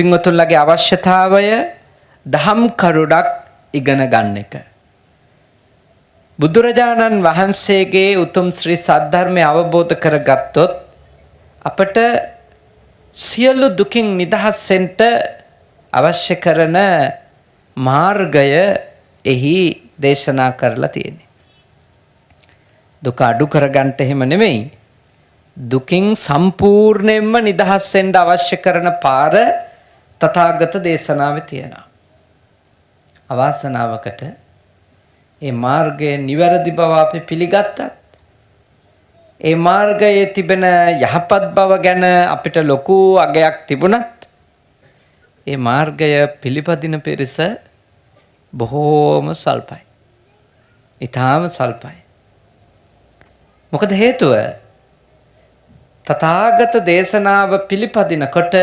පින්වතුන්ලගේ අවශ්‍යතාවය දහම් කරුණක් ඉගෙන ගන්න එක. බුදුරජාණන් වහන්සේගේ උතුම් ශ්‍රී සද්ධර්මය අවබෝධ කරගත්තොත් අපට සියලු දුකින් නිදහස් වෙන්න අවශ්‍ය කරන මාර්ගය එහි දේශනා කරලා තියෙන්නේ. දුක අඩු කරගන්න එහෙම නෙමෙයි. දුකින් සම්පූර්ණයෙන්ම නිදහස් වෙන්න අවශ්‍ය කරන පාර තථාගත දේශනාවේ තියෙනවා. අවාසනාවකට ඒ මාර්ගයේ නිවැරදි බව අපි පිළිගත්තත් ඒ මාර්ගයේ තිබෙන යහපත් බව ගැන අපිට ලොකු අගයක් තිබුණත් ඒ මාර්ගය පිළිපදින පිරිස බොහෝම සල්පයි. ඊටාම සල්පයි. මොකද හේතුව? තථාගත දේශනාව පිළිපදිනකොට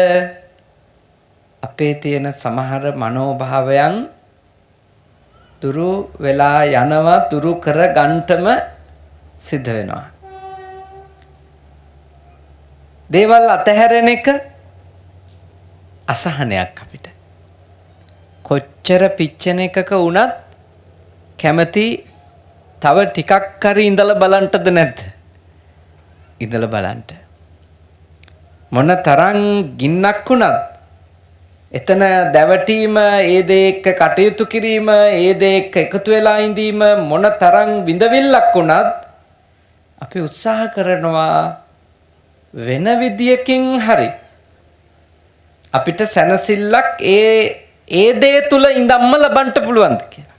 අපේ තියෙන සමහර මනෝභාවයන් දුරු වෙලා යනවා, දුරු කර ගන්නටම සිද්ධ වෙනවා. දේවල් අතහැරෙන එක අසහනයක් අපිට. කොච්චර පිච්චෙන එකක වුණත් කැමති තව ටිකක් හරි ඉඳලා බලන්නද නැද්ද? ඉඳලා බලන්න. මොන තරම් ගින්නක් වුණත් එතන දැවටීම, ඒ දේ එක්ක කටයුතු කිරීම, ඒ දේ එක්ක එකතු වෙලා ඉඳීම මොන තරම් විඳවිල්ලක් වුණත් අපි උත්සාහ කරනවා වෙන විදියකින් හරි අපිට සැනසෙල්ලක් ඒ දේ තුල ඉඳන්ම ලබන්න පුළුවන්ද කියලා.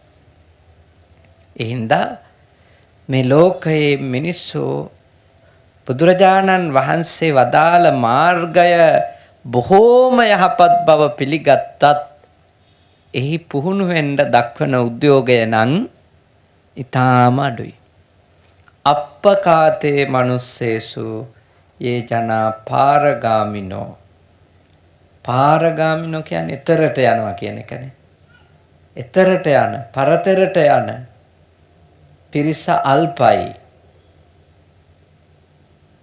ඒ හින්දා මේ ලෝකයේ මිනිස්සු බුදුරජාණන් වහන්සේ වදාළ මාර්ගය බොහෝම යහපත් බව පිළිගත්තත් එහි පුහුණු වෙන්න දක්වන උද්‍යෝගය නම් ඊටාම අඩුයි. අප්පකාතේ මනුස්සේසු යේ ජනා පාරගාමිනෝ. පාරගාමිනෝ කියන්නේ එතරට යනවා කියන එකනේ. එතරට යන, පරතරට යන පිරිස අල්පයි.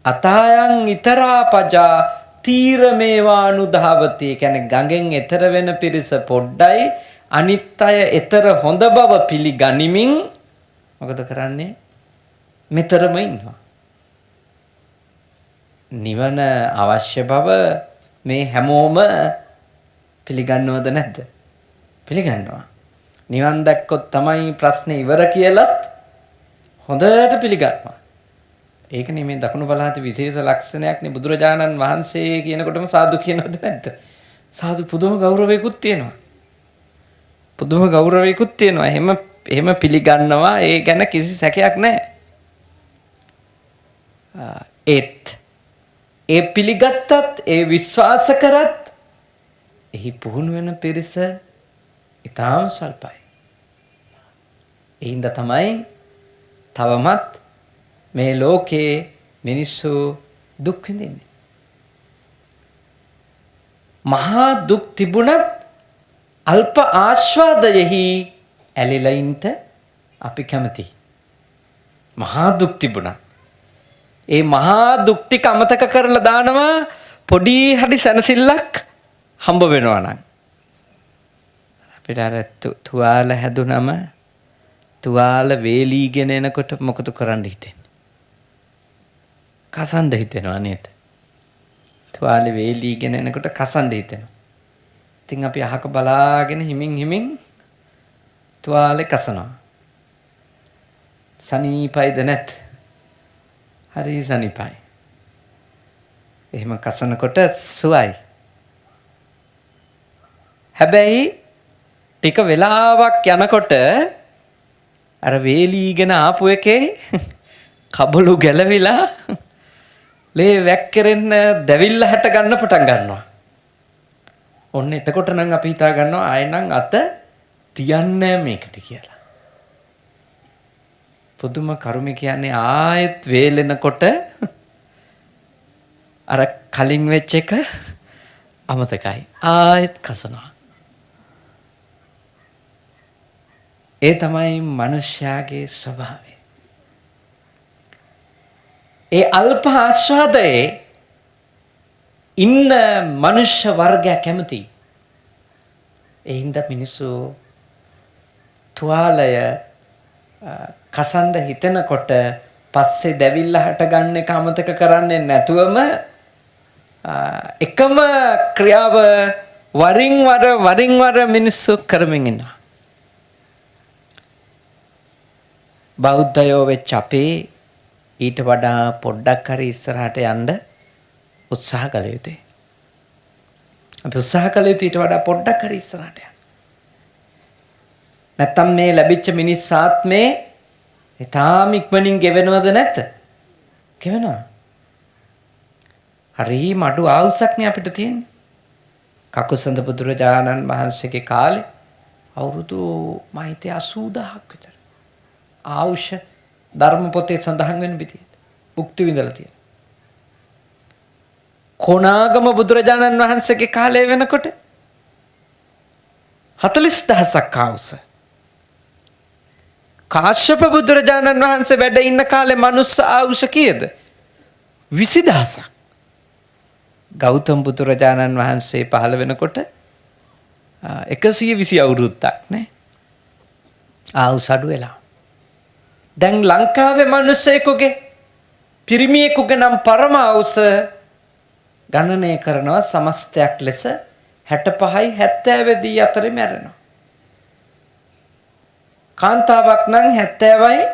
අතායන් ඊතරා පජා තීරමේවානුධාවති. කියන්නේ ගඟෙන් එතර වෙන පිරිස පොඩ්ඩයි, අනිත් අය එතර හොඳ බව පිළිගනිමින් මොකද කරන්නේ? මෙතරම ඉන්නවා. නිවන අවශ්‍ය බව මේ හැමෝම පිළිගන්නවද නැද්ද? පිළිගන්නවා. නිවන් දැක්කොත් තමයි ප්‍රශ්නේ ඉවර කියලත් හොඳට පිළිගන්නවා. ඒක නෙමෙයි දකුණු පළාතේ විශේෂ ලක්ෂණයක් නේ. බුදුරජාණන් වහන්සේ කියනකොටම සාදු කියනවද නැද්ද? සාදු පුදුම ගෞරවයකුත් තියෙනවා. පුදුම ගෞරවයකුත් තියෙනවා. එහෙම පිළිගන්නවා. ඒ ගැන කිසි සැකයක් නැහැ. ඒ පිළිගත්තත්, ඒ විශ්වාස කරත් එහි පුහුණු වෙන පිරිස ඊටාම සල්පයි. ඒ හින්දා තමයි තවමත් මේ ලෝකේ මිනිස්සු දුක් විඳින්නේ. මහා දුක් තිබුණත් අල්ප ආස්වාදයෙහි ඇලිලා ඉන්න අපි කැමතියි. මහා දුක් තිබුණා. ඒ මහා දුක් ටික අමතක කරලා දානවා පොඩි හරි සැනසෙල්ලක් හම්බ වෙනවා නම්. අපිට අර තුවාල හැදුනම තුවාල වේලීගෙන එනකොට මොකද කරන්න හිතෙන්නේ? කසන්න හිතෙනවා නේද? තුවාලේ වේලීගෙන එනකොට කසන්න හිතෙනවා. ඉතින් අපි අහක බලාගෙන හිමින් තුවාලේ කසනවා. සනීපයිද නැත්? හරි සනීපයි. එහෙම කසනකොට සුවයි. හැබැයි ටික වෙලාවක් යනකොට අර වේලීගෙන ආපු එකේ කබළු ගැලවිලා ලේ වැක්කරෙන්න දැවිල්ල හැට ගන්න පටන් ගන්නවා. ඔන්න එතකොට නම් අපි හිතා ගන්නවා ආයෙනම් අත තියන්නේ මේකට කියලා. පුදුම කර්ම කියන්නේ ආයෙත් වේලෙනකොට අර කලින් වෙච්ච එක අමතකයි. ආයෙත් කසනවා. ඒ තමයි මනුෂ්‍යයාගේ ස්වභාවය. ඒ අල්ප ආස්වාදයේ ඉන්න මනුෂ්‍ය වර්ගය කැමති. ඒ හින්දා මිනිස්සු තුවාලය කසන්ද හිතෙනකොට පස්සේ දැවිල්ල හටගන්න එක අමතක කරන්නේ නැතුවම එකම ක්‍රියාව වරින් වර මිනිස්සු කරමින් ඉන්නවා. බෞද්ධයෝ වෙච්ච අපේ ඊට වඩා පොඩ්ඩක් හරි ඉස්සරහට යන්න උත්සාහ කළ යුතුයි. අපි උත්සාහ කළ යුතු ඊට වඩා පොඩ්ඩක් හරි ඉස්සරහට යන්න. නැත්තම් මේ ලැබිච්ච මිනිස් ආත්මේ ඊටාම ඉක්මනින් ගෙවෙනවද නැද්ද? ගෙවෙනවා. හරි මඩු ආවුසක්නේ අපිට තියෙන්නේ. කකුසඳ බුදුරජාණන් වහන්සේගේ කාලේ අවුරුදු මම හිතේ 80000ක් විතර ආවුෂ ධර්ම පොතේ සඳහන් වෙන විදිහට උක්ති විඳලා තියෙනවා. කොණාගම බුදුරජාණන් වහන්සේගේ කාලේ වෙනකොට 40000ක් ආවුස. කාශ්‍යප බුදුරජාණන් වහන්සේ වැඩ ඉන්න කාලේ මනුස්ස ආවුෂ කීයද? 20000ක්. ගෞතම බුදුරජාණන් වහන්සේ පහළ වෙනකොට 120 අවුරුද්දක් නේ ආවුස අඩු වෙලා. දැන් ලංකාවේ මිනිස්සෙකුගේ පිරිමියෙකුගේ නම් පරම ආවුස ගණනය කරනවා සමස්තයක් ලෙස 65යි 70 දී අතරේ මැරෙනවා. කාන්තාවක් නම් 70යි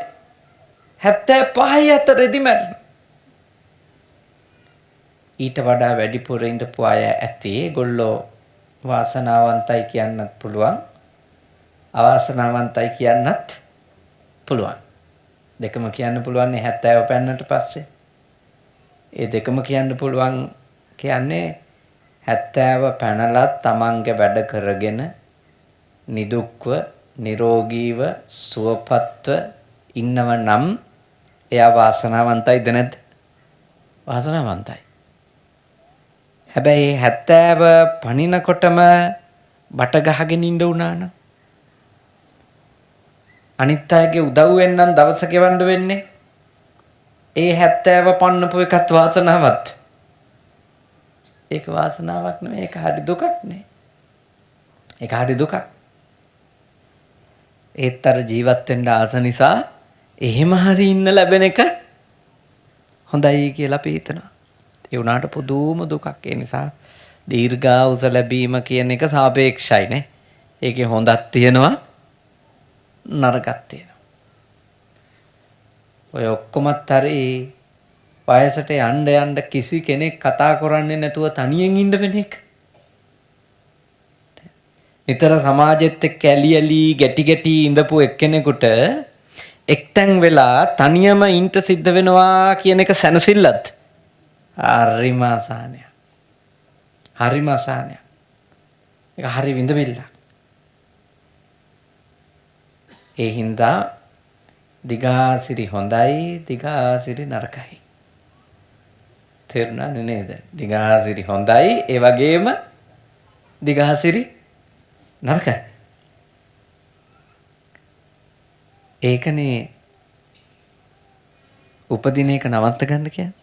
75යි අතරේදී මැරෙනවා. ඊට වඩා වැඩිපුර ඉඳපු අය ඇති. ඒගොල්ලෝ වාසනාවන්තයි කියන්නත් පුළුවන්. අවාසනාවන්තයි කියන්නත් පුළුවන්. දෙකම කියන්න පුළුවන් 70 පෙන්නට පස්සේ. ඒ දෙකම කියන්න පුළුවන් කියන්නේ 70 පැනලා තමන්ගේ වැඩ කරගෙන නිදුක්ව නිරෝගීව සුවපත්ව ඉන්නව නම් එයා වාසනාවන්තයිද නැද්ද? වාසනාවන්තයි. හැබැයි 70 පණිනකොටම බට ගහගෙන ඉන්න උනා නම් අනිත් අයගේ උදව්වෙන් නම් දවස ගෙවන්න වෙන්නේ. ඒ 70 පන්නපු එකත් වාසනාවක්. ඒක වාසනාවක් නෙමෙයි. ඒක හරි දුකක් නේ. ඒක හරි දුකක්. ඒත්තර ජීවත් වෙන්න ආස නිසා එහෙම හරි ඉන්න ලැබෙන එක හොඳයි කියලා අපි හිතනවා. ඒ වුණාට පුදුම දුකක්. ඒ නිසා දීර්ඝායුෂ ලැබීම කියන එක සාපේක්ෂයි නේ. ඒකේ හොඳක් තියෙනවා නරකක් තියෙනවා. ඔය ඔක්කොමත් හරි වයසට යන්න කිසි කෙනෙක් කතා කරන්නේ නැතුව තනියෙන් ඉන්න වෙන එක. නිතර සමාජෙත් එක්ක ඇලි ගැටි ඉඳපු එක්කෙනෙකුට එක්තැන් වෙලා තනියම ඉන්න සිද්ධ වෙනවා කියන එක සැනසෙල්ලත් හරිම අසහනයක්. හරිම අසහනයක්. ඒක හරි විඳවිල්ල. ඒ හින්දා දිගාසිරි හොඳයි දිගාසිරි නරකයි. තේරුණානේ නේද? දිගාසිරි හොඳයි ඒ වගේම දිගාසිරි නරකයි. ඒකනේ උපදින එක නවත්ත ගන්න කියන්නේ.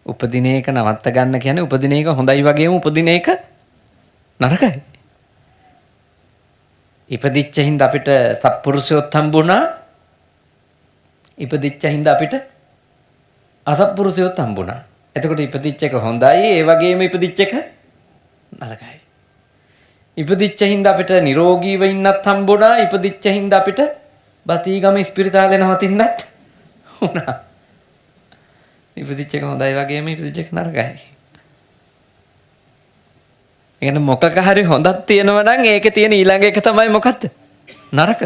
උපදින එක නවත්ත ගන්න කියන්නේ උපදින එක හොඳයි වගේම උපදින එක නරකයි. ඉපදිච්ච හින්දා අපිට සත්පුරුෂයොත් හම්බුණා. ඉපදිච්ච හින්දා අපිට අසත්පුරුෂයොත් හම්බුණා. එතකොට ඉපදිච්ච එක හොඳයි ඒ වගේම ඉපදිච්ච එක නරකයි. ඉපදිච්ච හින්දා අපිට නිරෝගීව ඉන්නත් හම්බුණා. ඉපදිච්ච හින්දා අපිට බතිගම ස්පිරිතාලේ නවතින්නත් වුණා. ඉපදිච්ච එක හොඳයි වගේම ඉපදිච්ච එක නරකයි. එහෙනම් මොකක හරි හොඳක් තියෙනවා නම් ඒකේ තියෙන ඊළඟ එක තමයි මොකද්ද? නරක.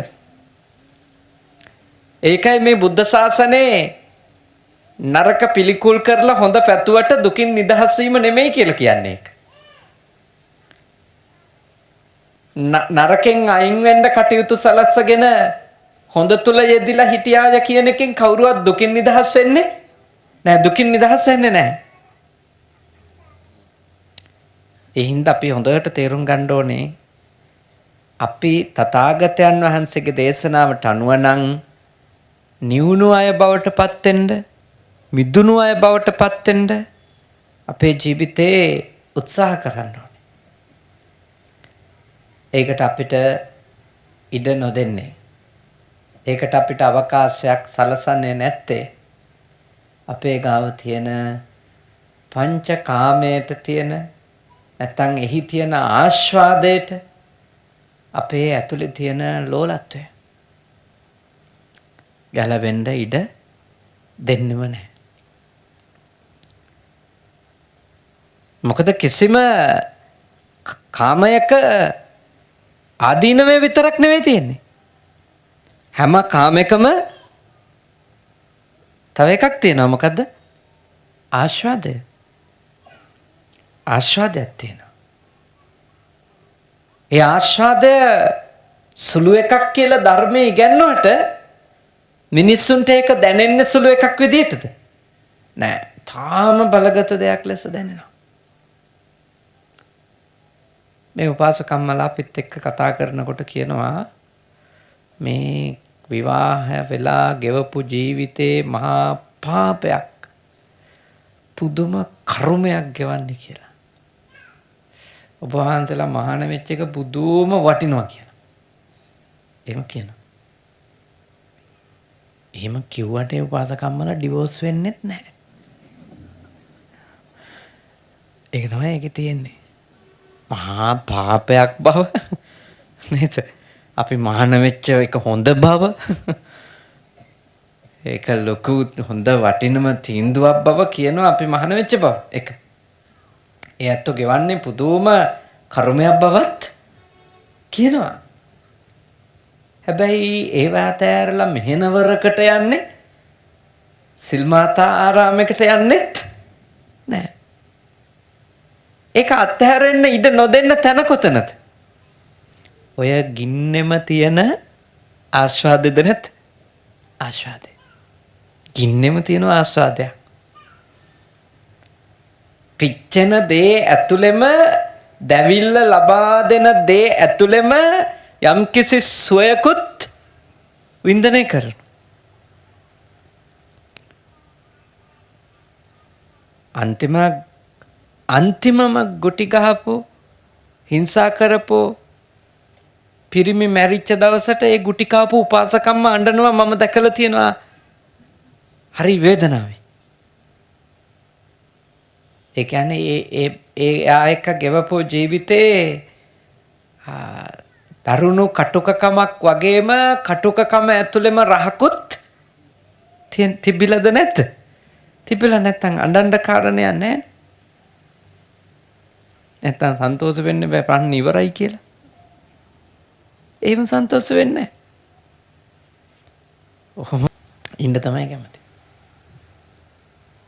ඒකයි මේ බුද්ධ ශාසනේ නරක පිළිකුල් කරලා හොඳ පැතුවට දුකින් නිදහස් වීම නෙමෙයි කියලා කියන්නේ ඒක. නරකෙන් අයින් වෙන්න කටයුතු සලස්සගෙන හොඳ තුල යෙදිලා හිටියාය කියන එකෙන් කවුරුවත් දුකින් නිදහස් වෙන්නේ නැහැ. දුකින් නිදහස් වෙන්නේ නැහැ. ඒ හින්දා අපි හොඳට තේරුම් ගන්න ඕනේ අපි තථාගතයන් වහන්සේගේ දේශනාවට අනුව නම් නිවුණු අය බවට පත් වෙන්න, මිදුණු අය බවට පත් වෙන්න අපේ ජීවිතේ උත්සාහ කරන්න ඕනේ. ඒකට අපිට ඉඩ නොදෙන්නේ. ඒකට අපිට අවකාශයක් සලසන්නේ නැත්තේ අපේ ගාව තියෙන පංච කාමයට තියෙන නැත්නම් එහි තියෙන ආස්වාදයට අපේ ඇතුලේ තියෙන ලෝලත්වය ගැලවෙන්න ඉඩ දෙන්නෙම නැහැ. මොකද කිසිම කාමයක ආදීනවේ විතරක් නෙවෙයි තියෙන්නේ. හැම කාමයකම තව එකක් තියෙනවා. මොකද්ද? ආස්වාදය. ආස්වාදයක් තියෙනවා. ඒ ආස්වාදය සුළු එකක් කියලා ධර්මයේ ඉගැන්වුවට මිනිස්සුන්ට ඒක දැනෙන්නේ සුළු එකක් විදිහටද? නෑ. තාම බලගත දෙයක් ලෙස දැනෙනවා. මේ උපාසකම්මලා අපිත් එක්ක කතා කරනකොට කියනවා මේ විවාහ වෙලා ගෙවපු ජීවිතේ මහා පාපයක් පුදුම කර්මයක් ගෙවන්නේ කියලා. ඔබ වහන්සේලා මහාන වෙච්ච එක පුදුම වටිනවා කියලා. එහෙම කියනවා. එහෙම කිව්වට ඒ උපාසකම්මලා ඩිවෝස් වෙන්නෙත් නැහැ. ඒක තමයි ඒකේ තියෙන්නේ. මහා පාපයක් බව නේද? අපි මහාන වෙච්ච එක හොඳ බව ඒක ලොකු හොඳ වටිනම තීන්දුවක් බව කියනවා අපි මහාන වෙච්ච බව. ඒක ඒ ඇත්තෝ ගෙවන්නේ පුදුම කර්මයක් බවත් කියනවා. හැබැයි ඒව අතෑරලා මෙහෙණවරකට යන්නේ සිල් මාතා ආරාමයකට යන්නෙත් නෑ. ඒක අත්හැරෙන්න ඉඩ නොදෙන්න තැන කොතනද? ඔය ගින්නෙම තියෙන ආස්වාදෙද නැත්? ආස්වාදේ. ගින්නෙම තියෙන ආස්වාදයක්. පිච්චෙන දේ ඇතුළෙම දැවිල්ල ලබා දෙන දේ ඇතුළෙම යම්කිසි සුවයකුත් වින්දනය කරනවා. අන්තිමම ගොටි ගහපු හිංසා කරපු පිරිමි මැරිච්ච දවසට ඒ ගුටි කාපු උපාසකම්ම අඬනවා මම දැකලා තියෙනවා. හරි වේදනාවයි. ඒ කියන්නේ ඒ ආයක ගෙවපු ජීවිතේ තරුණු කටුකකමක් වගේම කටුකකම ඇතුළෙම රහකුත් තිබිලද නැද්ද? තිබිලා නැත්නම් අඬන්න කාරණයක් නැහැ. නැත්නම් සන්තෝෂ වෙන්න බෑ ප්‍රශ්න ඉවරයි කියලා. එහෙම සන්තෝෂ වෙන්නේ නැහැ. ඔහොම ඉන්න තමයි කැමති.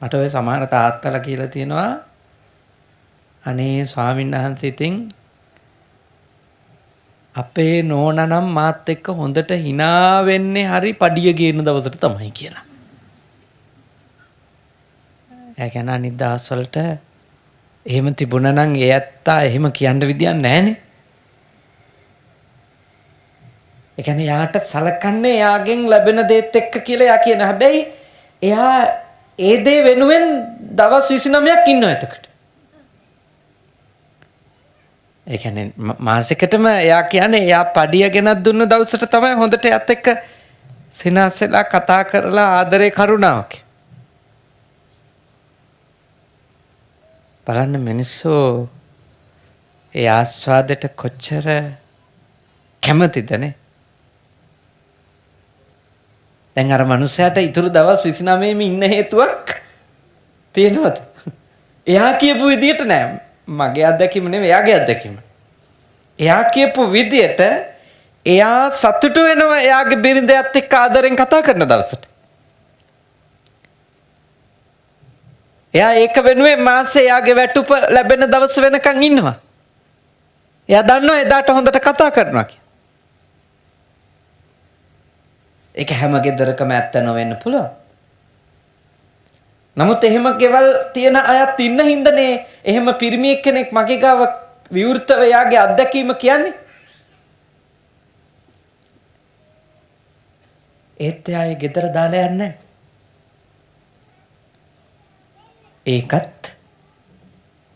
මට ඔය සමහර තාත්තලා කියලා තියෙනවා අනේ ස්වාමීන් වහන්සේ ඉතින් අපේ නෝනා නම් මාත් එක්ක හොඳට hina වෙන්නේ හරි පඩිය ගේන දවසට තමයි කියලා. ඒ කියන්නේ අනිත් දවස්වලට එහෙම තිබුණා නම් ඒ ඇත්තා එහෙම කියන්න විදියක් නැහනේ. ඒ කියන්නේ යාට සලකන්නේ යාගෙන් ලැබෙන දේත් එක්ක කියලා යා කියන. හැබැයි එයා ඒ දේ වෙනුවෙන් දවස් 29ක් ඉන්නවා එතකොට. ඒ කියන්නේ මාසෙකටම එයා කියන්නේ එයා පඩිය ගෙනත් දුන්න දවසට තමයි හොඳට යත් එක්ක සිනාසෙලා කතා කරලා ආදරේ කරුණාවක්. බලන්න මිනිස්සු ඒ ආස්වාදයට කොච්චර කැමතිදනේ. දැන් අර මනුස්සයාට ඉතුරු දවස් 29ෙම ඉන්න හේතුවක් තියෙනවද? එයා කියපු විදියට නෑ. මගේ අත්දැකීම නෙවෙයි එයාගේ අත්දැකීම. එයා කියපු විදියට එයා සතුටු වෙනවා එයාගේ බිරිඳයත් එක්ක ආදරෙන් කතා කරන දවසට. එයා ඒක වෙනුවෙන් මාසේ එයාගේ වැටුප ලැබෙන දවස් වෙනකන් ඉන්නවා. එයා දන්නවා එදාට හොඳට කතා කරනවා කියලා. ඒක හැම ගෙදරකම ඇත්ත නොවෙන්න පුළුවන්. නමුත් එහෙම ගෙවල් තියෙන අයත් ඉන්න හින්දානේ එහෙම පිරිමියෙක් කෙනෙක් මගේ ගාව විවෘතව යාගේ අත්දැකීම කියන්නේ. ඒත් එයා ගෙදර දාලා යන්නේ. ඒකත්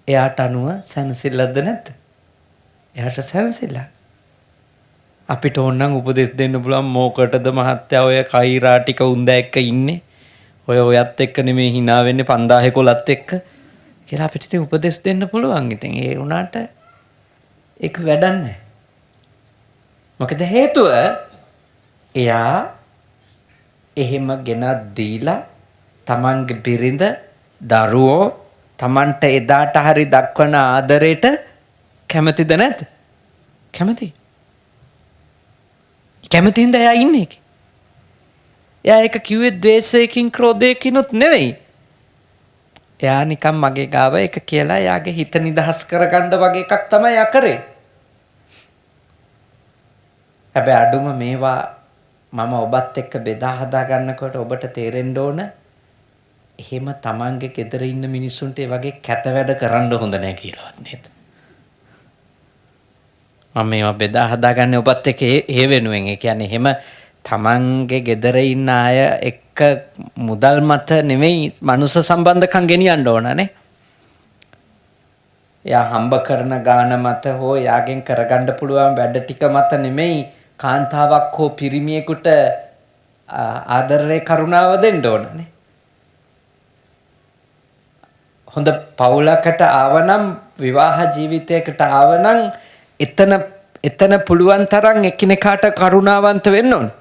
එයාට අනුව සැනසෙල්ලද නැද්ද? එයාට සැනසෙල්ල. අපිට ඕනනම් උපදෙස් දෙන්න පුළුවන් මොකටද මහත්තයා ඔය කෛරා ටික උන්ද එක්ක ඉන්නේ. ඔයත් එක්ක නෙමෙයි hina වෙන්නේ 5000 එක්ක කියලා අපිට ඉතින් උපදෙස් දෙන්න පුළුවන්. ඉතින් ඒ වුණාට ඒක වැඩක් නැහැ. මොකද හේතුව එයා එහෙම ගෙනත් දීලා තමන්ගේ බිරිඳ දරුවෝ තමන්ට එදාට හරි දක්වන ආදරයට කැමතිද නැද්ද? කැමති. කැමතින්ද එයා ඉන්නේ ඒකේ. එයා ඒක කිව්වේ ද්වේෂයකින් ක්‍රෝධයකිනුත් නෙවෙයි. එයා නිකන් මගේ ගාව එක කියලා එයාගේ හිත නිදහස් කරගන්න වගේ එකක් තමයි එයා කරේ. හැබැයි අඩුම මේවා මම ඔබත් එක්ක බෙදා හදා ගන්නකොට ඔබට තේරෙන්න ඕන එහෙම තමන්ගේ ගෙදර ඉන්න මිනිස්සුන්ට ඒ වගේ කැත වැඩ කරන්න හොඳ නැහැ කියලාවත් නේද? මම මේවා බෙදා හදාගන්නේ ඔබත් එක්ක ඒ වෙනුවෙන්. ඒ කියන්නේ එහෙම තමන්ගේ ගෙදර ඉන්න අය එක්ක මුදල් මත නෙමෙයි මනුස්ස සම්බන්ධකම් ගෙනියන්න ඕන නේ. එයා හම්බ කරන ගාන මත හෝ එයාගෙන් කරගන්න පුළුවන් වැඩ ටික මත නෙමෙයි කාන්තාවක් හෝ පිරිමියෙකුට ආදරේ කරුණාව දෙන්න ඕනනේ. හොඳ පවුලකට ආවනම් විවාහ ජීවිතයකට ආවනම් එතන පුළුවන් තරම් එකිනෙකාට කරුණාවන්ත වෙන්න ඕන.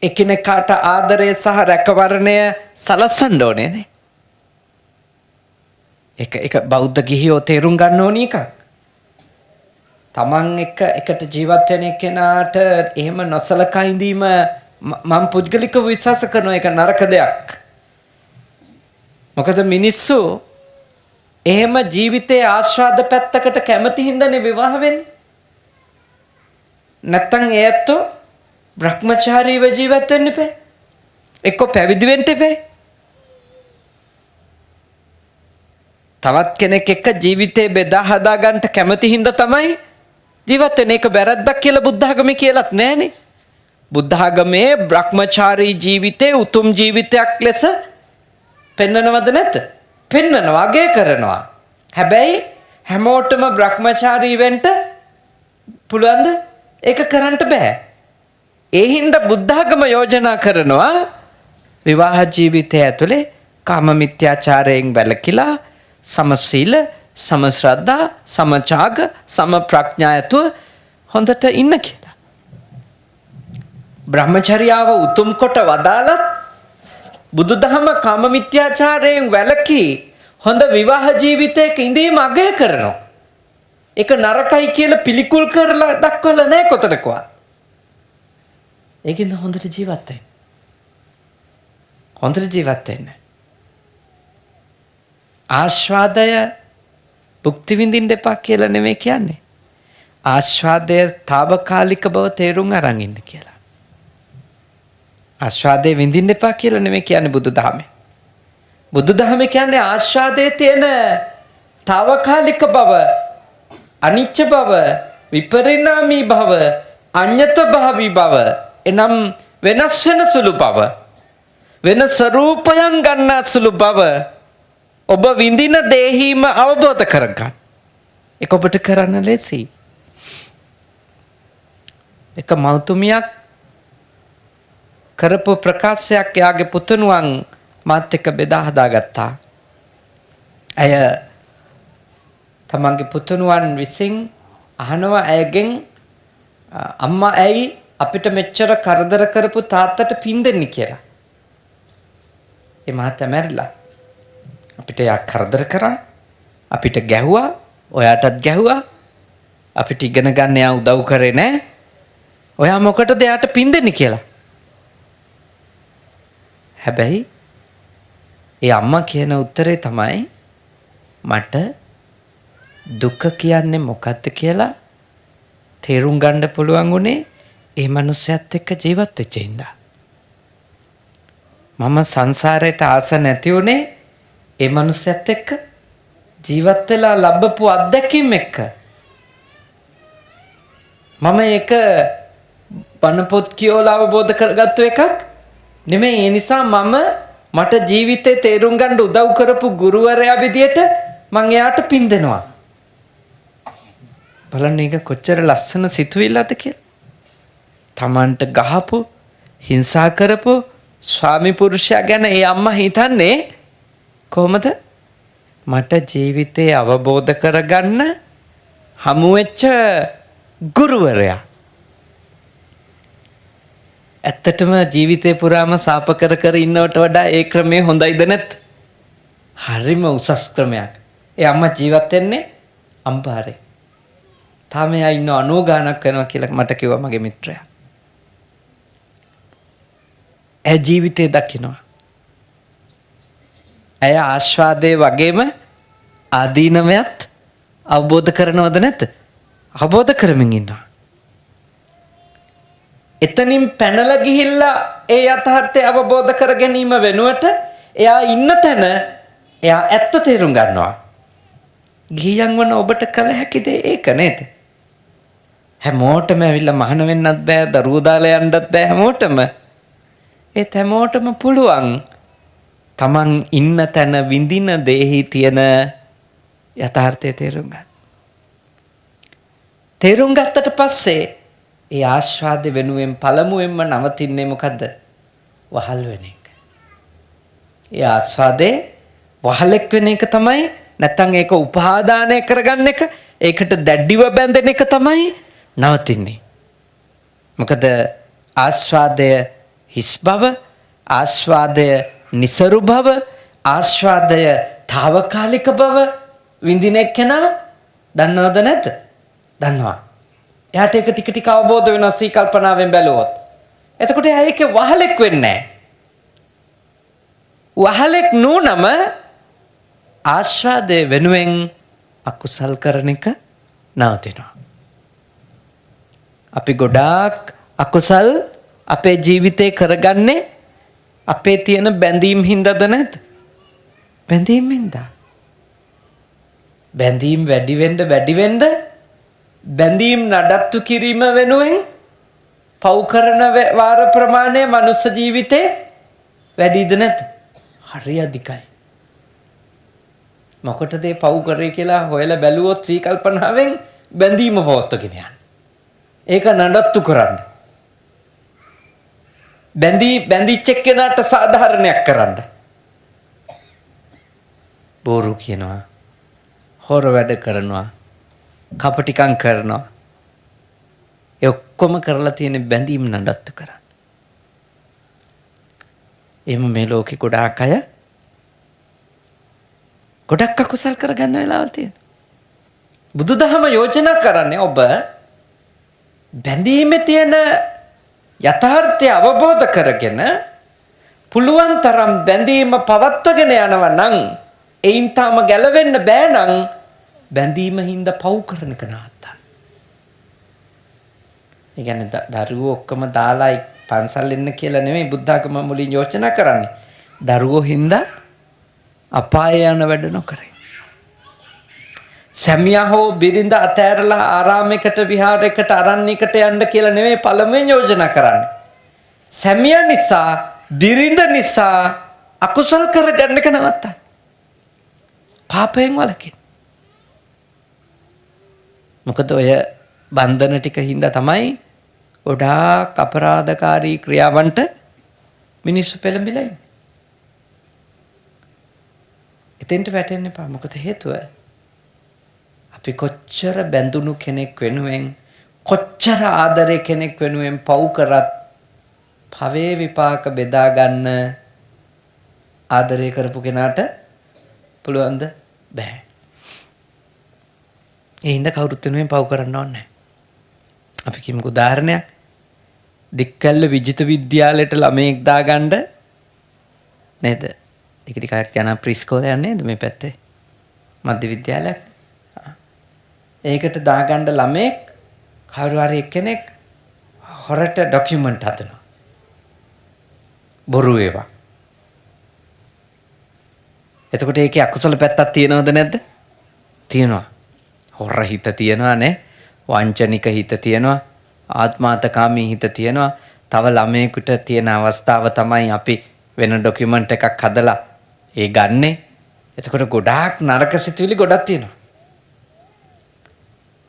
එකිනෙකාට ආදරය සහ රැකවරණය සලස්සන්න ඕනේ නේ. ඒක බෞද්ධ ගිහියෝ තේරුම් ගන්න ඕනි එකක්. තමන් එකට ජීවත් වෙන කෙනාට එහෙම නොසලකා ඉඳීම මම පුද්ගලිකව විශ්වාස කරනවා ඒක නරක දෙයක්. මොකද මිනිස්සු එහෙම ජීවිතයේ ආස්වාද පැත්තකට කැමති හින්දානේ විවාහ වෙන්නේ. නැත්තම් ඒත් බ්‍රහ්මචාරීව ජීවත් වෙන්න එපා. එක්ක පැවිදි වෙන්න එපා. තවත් කෙනෙක් එක්ක ජීවිතේ බෙදා හදා ගන්න කැමති හින්දා තමයි ජීවත් වෙන්නේ. ඒක වැරද්දක් කියලා බුද්ධ ආගමේ කියලාත් නැහනේ. බුද්ධ ආගමේ බ්‍රහ්මචාරී ජීවිතේ උතුම් ජීවිතයක් ලෙස පෙන්වනවද නැද්ද? පෙන්වනවා, අගය කරනවා. හැබැයි හැමෝටම බ්‍රහ්මචාරී වෙන්න පුළුවන්ද? ඒක කරන්න බෑ. ඒ හින්දා බුද්ධ ආගම යෝජනා කරනවා විවාහ ජීවිතය ඇතුලේ කාම මිත්‍යාචාරයෙන් වැළකීලා සමසීල, සමශ්‍රද්ධා, සමචාග, සමප්‍රඥායතුව හොඳට ඉන්න කියලා. බ්‍රහ්මචර්යාව උතුම් කොට වදාළත් බුදුදහම කාම මිත්‍යාචාරයෙන් වැළකී හොඳ විවාහ ජීවිතයක ඉඳීම අගය කරනවා. ඒක නරකයි කියලා පිළිකුල් කරලා දක්වලා නැහැ කොතනකවත්. ඒකින්ද හොඳට ජීවත් වෙන්න. හොඳට ජීවත් වෙන්න. ආස්වාදය භුක්ති විඳින්න එපා කියලා නෙමෙයි කියන්නේ. ආස්වාදය తాවකාලික බව තේරුම් අරන් ඉන්න කියලා. ආස්වාදේ විඳින්න එපා කියලා නෙමෙයි කියන්නේ බුදුදහමේ. බුදුදහමේ කියන්නේ ආස්වාදයේ තියෙන తాවකාලික බව, අනිච්ච බව, විපරිණාමී බව, අඤ්ඤත භාවී බව, එනම් වෙනස් වෙන සුළු බව, වෙන ස්වરૂපයන් ගන්න සුළු බව ඔබ විඳින දේහිම අවබෝධ කරගන්න. ඒක ඔබට කරන්න ලේසියි. එක මෞතුමියක් කරපු ප්‍රකාශයක් යාගේ පුතුණුවන් මාත් එක්ක බෙදා හදාගත්තා. අය තමන්ගේ පුතුණුවන් විසින් අහනවා ඇයගෙන් අම්මා ඇයි අපිට මෙච්චර කරදර කරපු තාත්තට පින් දෙන්නේ කියලා. ඒ මහත්තයා මැරිලා. අපිට යා කරදර කරා, අපිට ගැහුවා, ඔයාටත් ගැහුවා. අපිට ඉගෙන ගන්න යා උදව් කරේ නැහැ. ඔයා මොකටද යාට පින් දෙන්නේ කියලා. හැබැයි ඒ අම්මා කියන උත්තරේ තමයි මට දුක කියන්නේ මොකක්ද කියලා තේරුම් ගන්න පුළුවන් උනේ ඒ මනුස්සයත් එක්ක ජීවත් වෙච්ච ඉඳා. මම සංසාරයට ආස නැති උනේ ඒ මනුස්සයත් එක්ක ජීවත් වෙලා ලැබපු අත්දැකීම් එක්ක. මම ඒක බණ පොත් කියවලා අවබෝධ කරගත්තු එකක් නෙමෙයි. ඒ නිසා මට ජීවිතේ තේරුම් ගන්න උදව් කරපු ගුරුවරයා විදියට මම එයාට පින් දෙනවා. බලන්න ඒක කොච්චර ලස්සන සිතුවිල්ලද කියලා. Tamanට ගහපු හිංසා කරපු ස්වාමි පුරුෂයා ගැන ඒ අම්මා හිතන්නේ කොහොමද? මට ජීවිතේ අවබෝධ කරගන්න හමු වෙච්ච ගුරුවරයා. ඇත්තටම ජීවිතේ පුරාම සාප කර කර ඉන්නවට වඩා ඒ ක්‍රමය හොඳයිද නැත්? හරිම උසස් ක්‍රමයක්. ඒ අම්මා ජීවත් වෙන්නේ අම්පාරේ. තාම එයා ඉන්න 90 ගානක් වෙනවා කියලා මට කිව්වා මගේ මිත්‍රයා. ඒ ජීවිතේ දකින්නවා. ඇය ආස්වාදයේ වගේම ආදීනවයත් අවබෝධ කරනවද නැද්ද? අවබෝධ කරමින් ඉන්නවා. එතනින් පැනලා ගිහිල්ලා ඒ යථාර්ථය අවබෝධ කර ගැනීම වෙනුවට එයා ඉන්න තැන එයා ඇත්ත තේරුම් ගන්නවා. ගියන් වන ඔබට කල හැකි දේ ඒක නේද? හැමෝටම ඇවිල්ලා මහාන වෙන්නත් බෑ, දරුවෝ දාලා යන්නත් බෑ හැමෝටම. ඒත් හැමෝටම පුළුවන් තමන් ඉන්න තැන විඳින දේහි තියෙන යථාර්ථය තේරුම් ගන්න. තේරුම් ගත්තට පස්සේ ඒ ආස්වාදෙ වෙනුවෙන් පළමුවෙන්ම නවතින්නේ මොකද්ද? වහල් වෙන එක. ඒ ආස්වාදේ වහලෙක් වෙන එක තමයි, නැත්නම් ඒක උපාදානය කරගන්න එක, ඒකට දැඩිව බැඳෙන එක තමයි නවතින්නේ. මොකද ආස්වාදය හිස් බව, ආස්වාදය නිසරු බව, ආස්වාදය తాවකාලික බව විඳින එක්කෙනා දන්නවද නැද්ද? දන්නවා. එයාට ඒක ටික ටික අවබෝධ වෙනවා සී කල්පනාවෙන් බැලුවොත්. එතකොට එයා ඒකේ වහලෙක් වෙන්නේ නැහැ. වහලෙක් නූනම ආස්වාදයේ වෙනුවෙන් අකුසල් කරන එක නවතිනවා. අපි ගොඩාක් අකුසල් අපේ ජීවිතේ කරගන්නේ අපේ තියෙන බැඳීම් හින්දාද නැද්ද? බැඳීම් හින්දා. බැඳීම් වැඩි වෙන්න බැඳීම් නඩත්තු කිරීම වෙනුවෙන් පව් කරන වාර ප්‍රමාණය මනුස්ස ජීවිතේ වැඩිද නැද්ද? හරි අධිකයි. මොකටද ඒ පව් කරේ කියලා හොයලා බැලුවොත් විකල්පනාවෙන් බැඳීම පවත්වගෙන යන්න. ඒක නඩත්තු කරන්න. බැඳිච්ච කෙනාට සාධාරණයක් කරන්න. බොරු කියනවා, හොර වැඩ කරනවා, කපටිකම් කරනවා. ඒ ඔක්කොම කරලා තියෙන බැඳීම් නඩත්තු කරන්න. එහෙම මේ ලෝකේ ගොඩාක් අය ගොඩක් අකුසල් කරගන්න වෙලාවල් තියෙනවා. බුදුදහම යෝජනා කරන්නේ ඔබ බැඳීමේ තියෙන යථාර්ථය අවබෝධ කරගෙන පුළුවන් තරම් බැඳීම පවත්වගෙන යනවා නම් එයින් තාම ගැලවෙන්න බෑ නම් බැඳීම හින්දා පව් කරන එක නවත්තන්න. ඒ කියන්නේ දරුවෝ ඔක්කොම දාලා පන්සල් එන්න කියලා නෙමෙයි බුද්ධාගම මුලින් යෝජනා කරන්නේ. දරුවෝ හින්දා අපාය යන වැඩ නොකරේ. සැමියා හෝ බිරිඳ අතෑරලා ආරාමයකට විහාරයකට අරණ්‍යයකට යන්න කියලා නෙමෙයි පළමුවෙන් යෝජනා කරන්නේ. සැමියා නිසා බිරිඳ නිසා අකුසල් කරගන්න එක නවත්තන්න. පාපයෙන් වළකින්න. මොකද ඔය බන්ධන ටික හින්දා තමයි ගොඩාක් අපරාධකාරී ක්‍රියාවන්ට මිනිස්සු පෙළඹිලා ඉන්නේ. එතෙන්ට වැටෙන්න එපා. මොකද හේතුව අපි කොච්චර බැඳුණු කෙනෙක් වෙනුවෙන් කොච්චර ආදරේ කෙනෙක් වෙනුවෙන් පව් කරත් භවයේ විපාක බෙදා ගන්න ආදරය කරපු කෙනාට පුළුවන්ද? බෑ. ඒ හින්දා කවුරුත් වෙනුවෙන් පව් කරන්න ඕනේ නැහැ. අපි කිමුකෝ උදාහරණයක්. දික්කල්ල විජිත විද්‍යාලයට ළමයෙක් දාගන්න නේද? ඒක ටිකක් යන ප්‍රිස්කෝලයක් නේද මේ පැත්තේ? මධ්‍ය විද්‍යාලයක්. ඒකට දාගන්න ළමෙක් කවුරු හරි එක්කෙනෙක් හොරට ડોකියුමන්ට් හදනවා. බොරු ඒවා. එතකොට ඒකේ අකුසල පැත්තක් තියෙනවද නැද්ද? තියෙනවා. හොර හිත තියෙනවා නේ. වංචනික හිත තියෙනවා. ආත්මාර්ථකාමී හිත තියෙනවා. තව ළමයෙකුට තියෙන අවස්ථාව තමයි අපි වෙන ડોකියුමන්ට් එකක් හදලා ඒ ගන්නෙ. එතකොට ගොඩාක් නරක සිතුවිලි ගොඩක් තියෙනවා.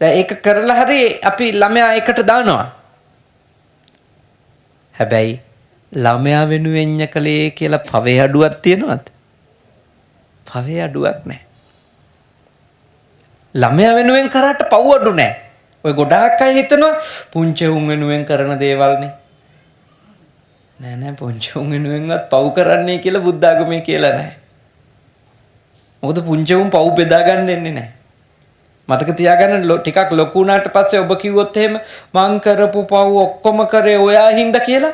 දැන් ඒක කරලා හරි අපි ළමයා එකට දානවා. හැබැයි ළමයා වෙනුවෙන් කලේ කියලා පවේ අඩුවක් තියනවද? පවේ අඩුවක් නැහැ. ළමයා වෙනුවෙන් කරාට පව් අඩු නැහැ. ඔය ගොඩාක් අය හිතනවා පුංචි උන් වෙනුවෙන් කරන දේවල්නේ. නෑ පුංචි උන් වෙනුවෙන්වත් පව් කරන්නේ කියලා බුද්ධ ආගමේ කියලා නැහැ. මොකද පුංචි උන් පව් බෙදා ගන්න දෙන්නේ නැහැ. මතක තියාගන්න ටිකක් ලොකු වුණාට පස්සේ ඔබ කිව්වොත් එහෙම මං කරපු පව් ඔක්කොම කරේ ඔයා හින්දා කියලා.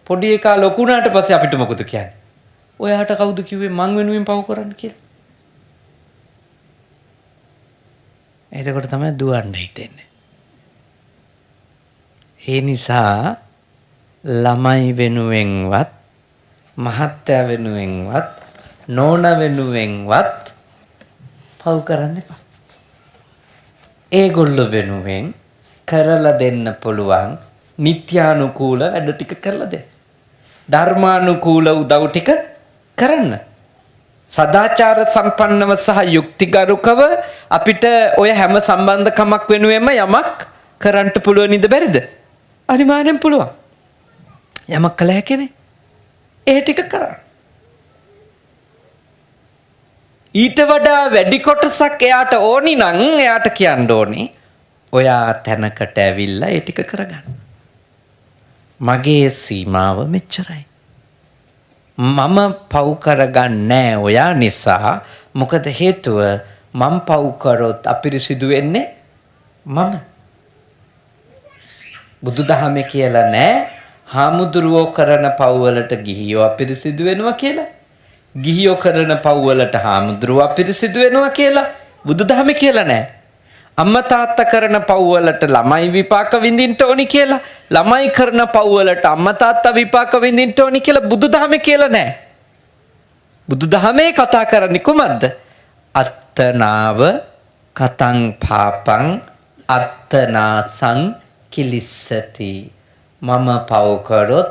පොඩි එකා ලොකු වුණාට පස්සේ අපිට මොකද කියන්නේ? ඔයාට කවුද කිව්වේ මං වෙනුවෙන් පව් කරන්න කියලා? එතකොට තමයි දුවන්න හිතෙන්නේ. ඒ නිසා ළමයි වෙනුවෙන්වත් මහත්තයා වෙනුවෙන්වත් නෝනා වෙනුවෙන්වත් පව් කරන්න එපා. ඒගොල්ලෝ වෙනුවෙන් කරලා දෙන්න පුළුවන් නිත්‍යානුකූල වැඩ ටික කරලා දෙන්න. ධර්මානුකූල උදව් ටික කරන්න. සදාචාර සම්පන්නව සහ යුක්තිගරුකව අපිට ඔය හැම සම්බන්ධකමක් වෙනුවෙන්ම යමක් කරන්න පුළුවන් ඉද බැරිද? අනිවාර්යෙන් පුළුවන්. යමක් කළ හැකිනේ. ඒ ටික කරන්න. ඊට වඩා වැඩි කොටසක් එයාට ඕනි නම් එයාට කියන්න ඕනි ඔයා තැනකට ඇවිල්ලා ඒ ටික කරගන්න. මගේ සීමාව මෙච්චරයි. මම පව් කරගන්නේ ඔයා නිසා. මොකද හේතුව මම පව් කරොත් අපිරිසිදු වෙන්නේ මම. බුදුදහමේ කියලා නෑ හාමුදුරුවෝ කරන පව් වලට ගිහියෝ අපිරිසිදු වෙනවා කියලා. ගිහියෝ කරන පව් වලට හාමුදුරුවෝ අපිරිසිදු වෙනවා කියලා බුදුදහමේ කියලා නෑ. අම්මා තාත්තා කරන පව් වලට ළමයි විපාක විඳින්න ඕනි කියලා. ළමයි කරන පව් වලට අම්මා තාත්තා විපාක විඳින්න ඕනි කියලා බුදුදහමේ කියලා නෑ. බුදුදහමේ කතා කරන්නේ කොහොමද? අත්තනාව කතං පාපං අත්තනාසං කිලිස්සති. මම පව් කරොත්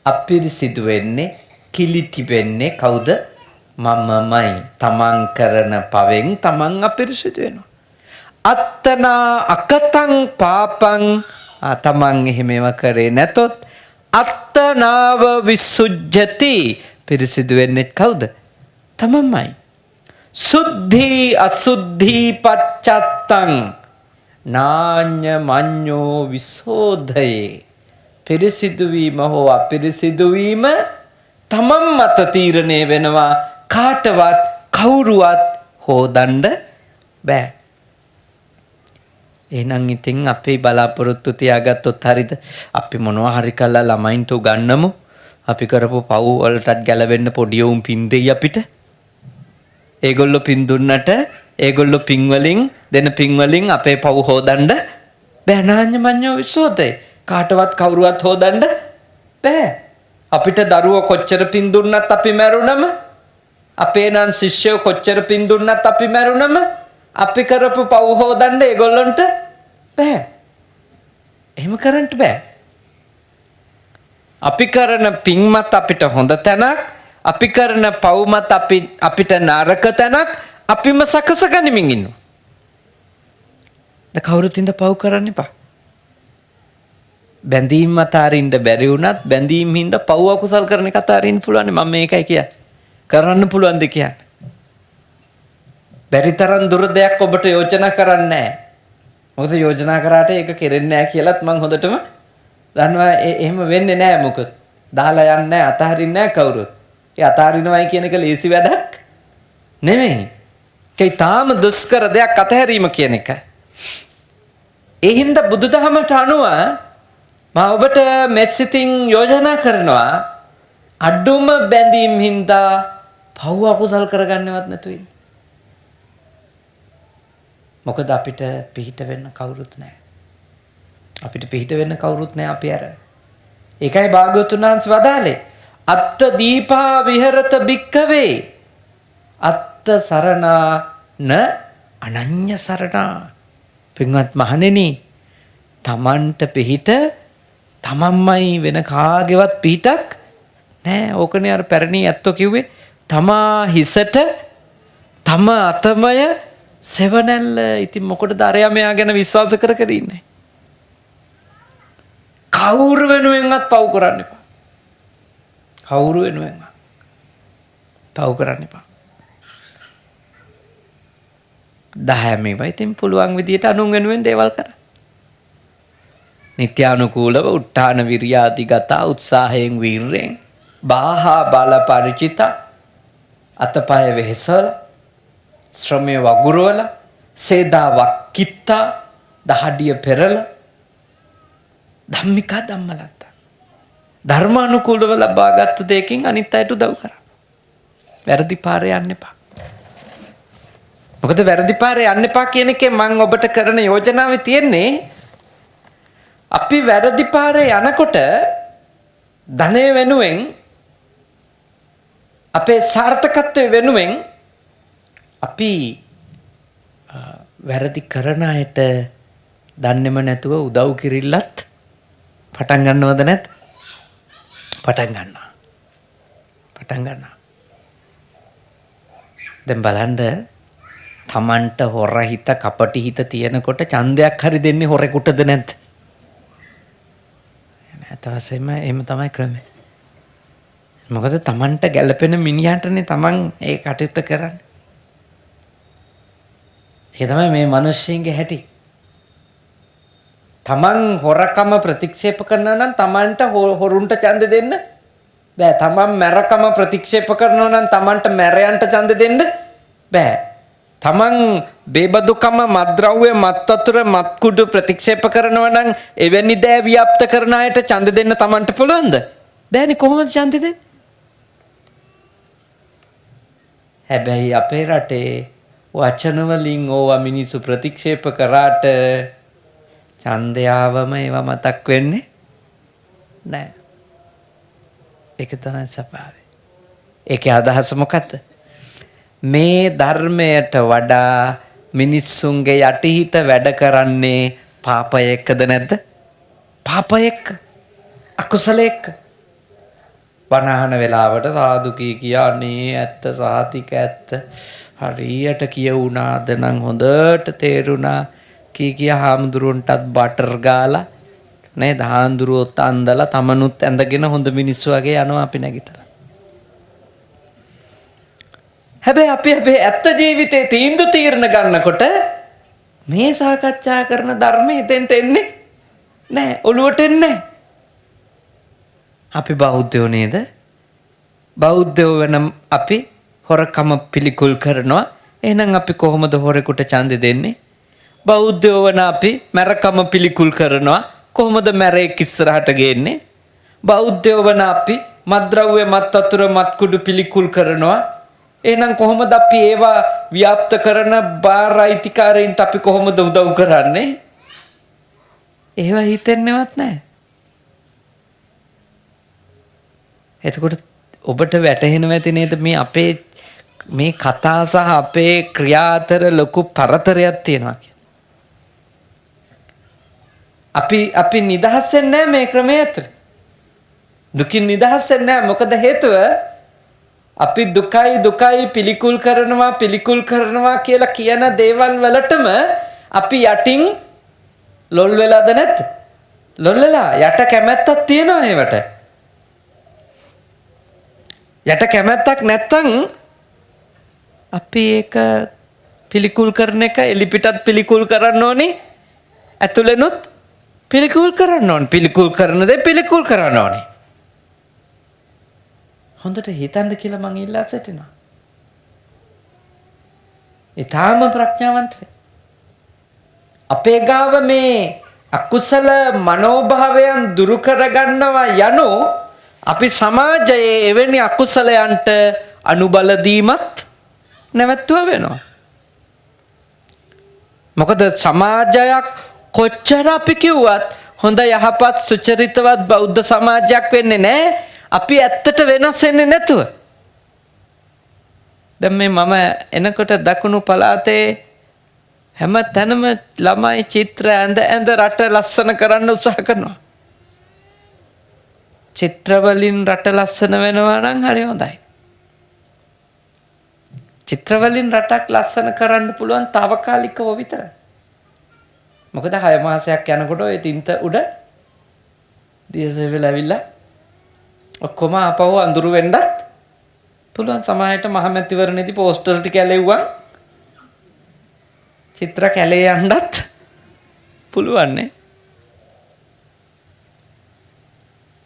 අපිරිසිදු වෙන්නේ කිලිටි වෙන්නේ කවුද? මමමයි. තමන් කරන පවෙන් තමන් අපිරිසිදු වෙනවා. අත්තනා අකතං පාපං තමන් එහෙමව කරේ නැතොත් අත්තනාව විසුජ්ජති. පිරිසිදු වෙන්නේ කවුද? තමන්මයි. සුද්ධි අසුද්ධි පච්චත්තං නාඤ්ඤ මඤ්ඤෝ විසෝධයේ. පිරිසිදු වීම හෝ අපිරිසිදු වීම තමන් මත තීරණය වෙනවා. කාටවත් කවුරුවත් හොදන්න බෑ. එහෙනම් ඉතින් අපි බලාපොරොත්තු තියාගත්තොත් හරිද? අපි මොනවා හරි කළා ළමයින්ට උගන්නමු. අපි කරපු පව් වලටත් ගැලවෙන්න පොඩි උන් පින් දෙයි අපිට. ඒගොල්ලෝ පින් දුන්නට ඒගොල්ලෝ පින් වලින් දෙන පින් වලින් අපේ පව් හොදන්න බෑ. නාඤ්ඤ මඤ්ඤෝ විසෝධේ. කාටවත් කවුරුවත් හොදන්න බෑ. අපිට දරුවෝ කොච්චර පින් දුන්නත් අපි මැරුණම අපේ නම් ශිෂ්‍යයෝ කොච්චර පින් දුන්නත් අපි මැරුණම අපි කරපු පව් හොදන්න ඒගොල්ලන්ට බෑ. එහෙම කරන්න බෑ. අපි කරන පින් මත අපිට හොඳ තැනක්, අපි කරන පව් මත අපිට නරක තැනක් අපිම සකස ගනිමින් ඉන්නවා. ද කවුරුත් ඉඳ පව් කරන්න එපා. බැඳීම් අතාරින්න බැරි වුණත් බැඳීම් හින්දා පව් අකුසල් කරන එක අතාරින්න පුළුවන්. මම මේකයි කියන්නේ. කරන්න පුළුවන් ද කියන්නේ. බැරි තරම් දුර දෙයක් ඔබට යෝජනා කරන්නේ නැහැ. මොකද යෝජනා කරාට ඒක කෙරෙන්නේ නැහැ කියලාත් මම හොඳටම දන්නවා. එහෙම වෙන්නේ නැහැ. මොකද දාලා යන්නේ නැහැ, අතහරින්නේ නැහැ කවුරුත්. ඒ අතහරිනවයි කියන එක ලේසි වැඩක් නෙමෙයි. ඒකයි තාම දුෂ්කර දෙයක් අතහැරීම කියන එක. ඒ හින්දා බුදුදහමට අනුව මම ඔබට මෙත්සිතින් යෝජනා කරනවා අඩුම බැඳීම් හින්දා පව් අකුසල් කරගන්නවත් නැතුව ඉන්න. මොකද අපිට පිහිට වෙන්න කවුරුත් නැහැ. අපිට පිහිට වෙන්න කවුරුත් නැහැ අපි අර. ඒකයි භාග්‍යවතුන් වහන්සේ වදාළේ අත්ත දීපා විහෙරත භික්ඛවේ අත්ත සරණා න අනඤ්‍ය සරණා. පින්වත් මහණෙනි, තමන්ට පිහිට තමන්මයි, වෙන කාගේවත් පිහිටක් නෑ. ඕකනේ අර පැරණි ඇත්තෝ කිව්වේ තමා හිසට තම අතමය සෙවණැල්ල ඉතින් මොකටද අරයා මෙයා ගැන විශ්වාස කර කර ඉන්නේ? කවුරු වෙනුවෙන්වත් පව් කරන්න එපා. කවුරු වෙනුවෙන්වත් පව් කරන්න එපා. 10 මේවා ඉතින් පුළුවන් විදියට අනුන් වෙනුවෙන් දේවල් කරන්න. නිත්‍යානුකූලව උත්තාන විරියාදිගත උත්සාහයෙන් වීරයෙන් බාහා බල පරිචිත අතපය වෙහෙසල ශ්‍රමය වගුරුවල සේදාවක් කිත්තා දහඩිය පෙරල ධම්මිකා ධම්මලත්ත ධර්මානුකූලව ලබාගත්තු දෙයකින් අනිත් අයට උදව් කරා. වැරදි පාරේ යන්න එපා. මොකද වැරදි පාරේ යන්න එපා කියන එකේ මම ඔබට කරන යෝජනාවේ තියෙන්නේ අපි වැරදි පාරේ යනකොට ධනය වෙනුවෙන් අපේ සාර්ථකත්වය වෙනුවෙන් අපි වැරදි කරන අයට දන්නේම නැතුව උදව් කිරිල්ලත් පටන් ගන්නවද නැත්? පටන් ගන්නවා. දැන් බලන්න තමන්ට හොර හිත කපටි හිත තියෙනකොට ඡන්දයක් හරි දෙන්නේ හොරෙකුටද නැද්ද? නැතවසෙම එහෙම තමයි ක්‍රමය. මොකද තමන්ට ගැළපෙන මිනිහටනේ තමන් ඒ කටයුත්ත කරන්නේ. ඒ තමයි මේ මිනිස්සුන්ගේ හැටි. තමන් හොරකම ප්‍රතික්ෂේප කරනවා නම් තමන්ට හොරුන්ට ඡන්ද දෙන්න බෑ. තමන් මැරකම ප්‍රතික්ෂේප කරනවා නම් තමන්ට මැරයන්ට ඡන්ද දෙන්න බෑ. තමන් බේබදුකම මත්ද්‍රව්‍ය මත් වතුර මත් කුඩු ප්‍රතික්ෂේප කරනවා නම් එවැනි දෑ ව්‍යාප්ත කරන අයට ඡන්ද දෙන්න තමන්ට පුළුවන්ද? බෑනේ. කොහොමද ඡන්ද දෙන්නේ? හැබැයි අපේ රටේ වචන වලින් ඕවා මිනිස්සු ප්‍රතික්ෂේප කරාට ඡන්දයාවම ඒවා මතක් වෙන්නේ නැහැ. ඒක තමයි ස්වභාවය. ඒකේ අදහස මොකක්ද? මේ ධර්මයට වඩා මිනිස්සුන්ගේ යටිහිත වැඩ කරන්නේ පාපය එක්කද නැද්ද? පාපය එක්ක. අකුසල එක්ක. වනහන වෙලාවට සාදු කියන්නේ ඇත්ත සාතික ඇත්ත හරියට කියුණාද නම් හොඳට තේරුණා කී හාමුදුරුවන්ටත් බටර් ගාලා නේද? හාමුදුරුවොත් අන්දලා තමනුත් ඇඳගෙන හොඳ මිනිස්සු වගේ යනවා අපි නැගිටලා. හැබැයි අපි ඇත්ත ජීවිතේ තීන්දුව తీරන ගන්නකොට මේ සාකච්ඡා කරන ධර්මයේ හිතෙන්ට එන්නේ නැහැ. ඔළුවට එන්නේ නැහැ. අපි බෞද්ධයෝ නේද? බෞද්ධයෝ වෙන අපි හොරකම පිළිකුල් කරනවා. එහෙනම් අපි කොහොමද හොරෙකුට ඡන්ද දෙන්නේ? බෞද්ධයෝ වෙන අපි මැරකම පිළිකුල් කරනවා. කොහොමද මැරෙක් ඉස්සරහට ගේන්නේ? බෞද්ධයෝ වෙන අපි මත්ද්‍රව්‍ය මත් වතුර මත් කුඩු පිළිකුල් කරනවා. එහෙනම් කොහොමද අපි ඒවා ව්‍යාප්ත කරන බාර අයිතිකාරයින්ට අපි කොහොමද උදව් කරන්නේ? ඒවා හිතෙන්නේවත් නැහැ. එතකොට ඔබට වැටහෙනව ඇති නේද මේ අපේ මේ කතා සහ අපේ ක්‍රියා අතර ලොකු පරතරයක් තියෙනවා කියන්නේ. අපි නිදහස් වෙන්නේ නැහැ මේ ක්‍රමය ඇතුළේ. දුකින් නිදහස් වෙන්නේ නැහැ. මොකද හේතුව අපි දුකයි පිළිකුල් කරනවා කියලා කියන දේවල් වලටම අපි යටින් ලොල් වෙලාද නැද්ද? ලොල් වෙලා යට කැමැත්තක් තියෙනවා ඒවට. යට කැමැත්තක් නැත්තම් අපි ඒක පිළිකුල් කරන එක එලිපිටත් පිළිකුල් කරන්න ඕනේ. ඇතුළෙනුත් පිළිකුල් කරන්න ඕනේ. පිළිකුල් කරන දේ පිළිකුල් කරන්න ඕනේ. හොඳට හිතන්න කියලා මං ඉල්ලා සිටිනවා. ඊටාම ප්‍රඥාවන්ත වෙන්න. අපේ ගාව මේ අකුසල මනෝභාවයන් දුරු කරගන්නවා යනු අපි සමාජයේ එවැනි අකුසලයන්ට අනුබල දීමත් නැවැත්තුව වෙනවා. මොකද සමාජයක් කොච්චර අපි කිව්වත් හොඳ යහපත් සුචරිතවත් බෞද්ධ සමාජයක් වෙන්නේ නැහැ. අපි ඇත්තට වෙනස් වෙන්නේ නැතුව. දැන් මේ මම එනකොට දකුණු පළාතේ හැම තැනම ළමයි චිත්‍ර ඇඳ රට ලස්සන කරන්න උත්සාහ කරනවා. චිත්‍ර වලින් රට ලස්සන වෙනවා නම් හරි හොඳයි. චිත්‍ර වලින් රටක් ලස්සන කරන්න පුළුවන් తాවකාලිකව විතරයි. මොකද 6 මාසයක් යනකොට ওই තින්ත උඩ දියසෙවිල ඇවිල්ලා ඔක්කොම ආපහු අඳුරු වෙන්නත් පුළුවන්. සමාජයට මහමැතිවරණයේදී පෝස්ටර් ටික ඇලෙව්වා චිත්‍ර කැලේ යන්නත් පුළුවන් නේ.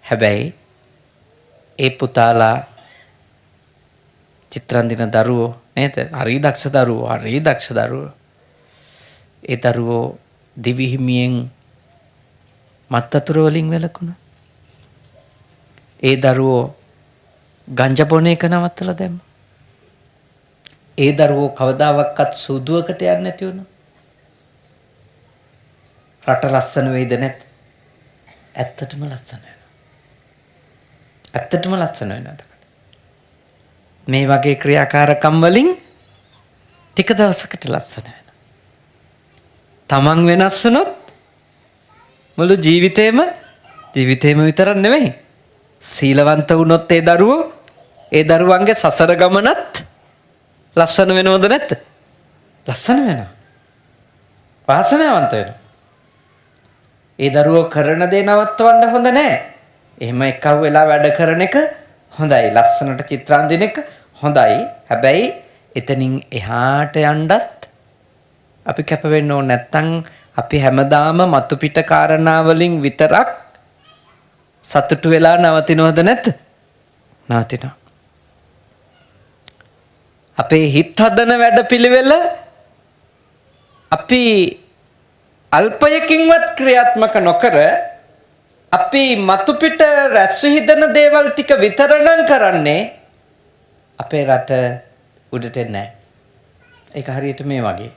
හැබැයි ඒ පුතාලා චිත්‍රන්දින දරුවෝ නේද? හරි දක්ෂ දරුවෝ. ඒ දරුවෝ දිවිහිමියෙන් මත්තතුර වලින් වැළකුණා. ඒ දරුවෝ ගංජා බොන එක නවත්තලා දැම්මා. ඒ දරුවෝ කවදාවත් සුදුවකට යන්නේ නැති වුණා. රට ලස්සන වෙයිද නැත්? ඇත්තටම ලස්සන වෙනවා. මේ වගේ ක්‍රියාකාරකම් වලින් ටික දවසකට ලස්සන වෙනවා. තමන් වෙනස් වුණොත් මුළු ජීවිතේම විතරක් නෙමෙයි. සීලවන්ත වුණොත් ඒ දරුවන්ගේ සසර ගමනත් ලස්සන වෙනවද නැත්ද? ලස්සන වෙනවා. වාසනාවන්ත වෙනවා. ඒ දරුවෝ කරන දේ නවත්තවන්න හොඳ නැහැ. එහෙම එකව වෙලා වැඩ කරන එක හොඳයි. ලස්සනට චිත්‍ර අඳින එක හොඳයි. හැබැයි එතනින් එහාට යන්නත් අපි කැප වෙන්න ඕනේ. නැත්තම් අපි හැමදාම මතු පිට කාරණා වලින් විතරක් සතුටු වෙලා නවතිනවද නැද්ද? නවතිනවා. අපේ හිත හදන වැඩපිළිවෙල අපි අල්පයකින්වත් ක්‍රියාත්මක නොකර අපි මතු පිට රැස් විහිදෙන දේවල් ටික විතරනම් කරන්නේ අපේ රට උඩට එන්නේ නැහැ. ඒක හරියට මේ වගේ.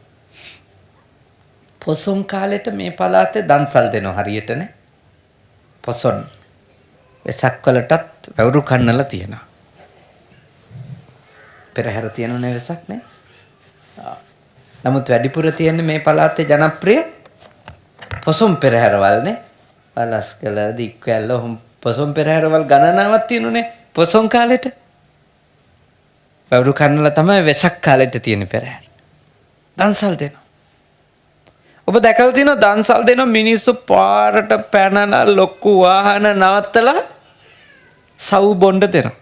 පොසොන් කාලෙට මේ පළාතේ දන්සල් දෙනවා හරියටනේ. පොසොන් වෙසක් වලටත් වැවුරු කන්නලා තියෙනවා. පෙරහැර තියෙනවනේ වෙසක් නේ. නමුත් වැඩිපුර තියෙන්නේ මේ පළාතේ ජනප්‍රිය පොසොන් පෙරහැරවල් නේ. පලස්කල දික්කැල්ල පොසොන් පෙරහැරවල් ගණනාවක් තියෙනුනේ පොසොන් කාලෙට. වැවුරු කන්නලා තමයි වෙසක් කාලෙට තියෙන පෙරහැර. දන්සල් දෙනවා. ඔබ දැකලා තියෙනවා දන්සල් දෙන මිනිස්සු පාරට පැනලා ලොකු වාහන නවත්තලා සව් බොණ්ඩ දෙනවා.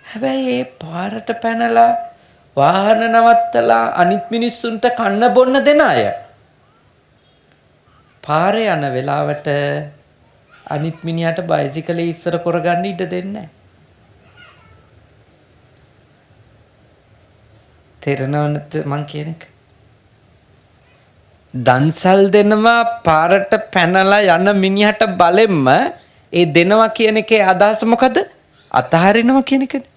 හැබැයි ඒ පාරට පැනලා වාහන නවත්තලා අනිත් මිනිස්සුන්ට කන්න බොන්න දෙන අය පාරේ යන වෙලාවට අනිත් මිනිහට බයිසිකලේ ඉස්සර කරගන්න ඉඩ දෙන්නේ නැහැ. තේරෙනවද මං කියන එක? දන්සල් දෙනවා පාරට පැනලා යන මිනිහට බලෙන්න ඒ දෙනවා කියන එකේ අදහස මොකද? අතහරිනවා කියන එකනේ.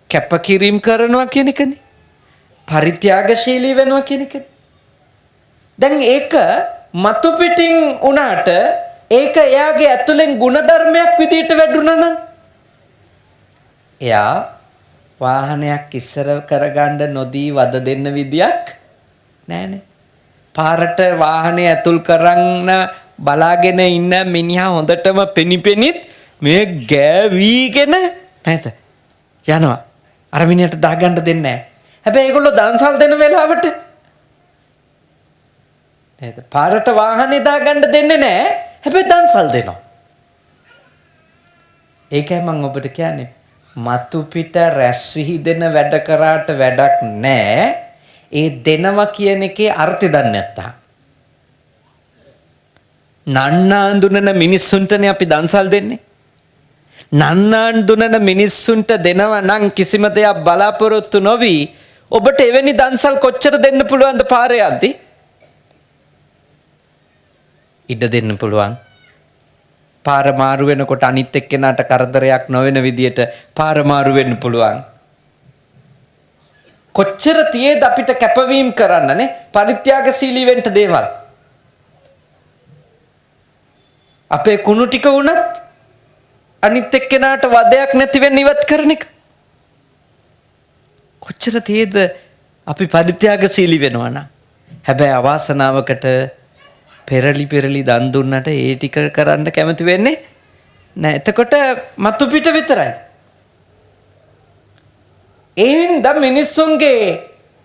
කැපකිරීම කරනවා කියන එකනේ. පරිත්‍යාගශීලී වෙනවා කියන එකනේ. දැන් ඒක මතු පිටින් උනාට ඒක එයාගේ ඇතුලෙන් ಗುಣධර්මයක් විදිහට වැඩුණා නම් එයා වාහනයක් ඉස්සර කරගන්න නොදී වද දෙන්න විදියක් නෑනේ. පාරට වාහනේ ඇතුල් කරන්න බලාගෙන ඉන්න මිනිහා හොඳටම පෙනිපෙනිත් මේ ගෑවිගෙන නැත යනවා. අර මිනිහට දාගන්න දෙන්නේ නැහැ. හැබැයි ඒගොල්ලෝ දන්සල් දෙන වෙලාවට නේද? පාරට වාහනේ දාගන්න දෙන්නේ නැහැ. හැබැයි දන්සල් දෙනවා. ඒකයි මම ඔබට කියන්නේ මතු පිට රැස් විහිදෙන වැඩ කරාට වැඩක් නැහැ. ඒ දෙනවා කියන එකේ අර්ථය දන්නේ නැත්තම්. නන්නාඳුනන මිනිස්සුන්ටනේ අපි දන්සල් දෙන්නේ. නන්නාඳුනන මිනිස්සුන්ට දෙනවා නම් කිසිම දෙයක් බලාපොරොත්තු නොවි ඔබට එවැනි දන්සල් කොච්චර දෙන්න පුළුවන්ද පාරේ යද්දි? ඉඩ දෙන්න පුළුවන්. පාර මාරු වෙනකොට අනිත් එක්කෙනාට කරදරයක් නොවන විදියට පාර මාරු වෙන්න පුළුවන්. කොච්චර තියේද අපිට කැපවීම කරන්නනේ පරිත්‍යාගශීලී වෙන්න දේවල්. අපේ කුණු ටික වුණත් අනිත් එක්කෙනාට වදයක් නැති වෙන්න ඉවත් කරන එක. කොච්චර තියේද අපි පරිත්‍යාගශීලී වෙනවා නම්. හැබැයි අවාසනාවකට පෙරලි දන් දුන්නට ඒ ටික කරන්න කැමති වෙන්නේ නැහැ. එතකොට මතු පිට විතරයි. ඒින්ද මිනිස්සුන්ගේ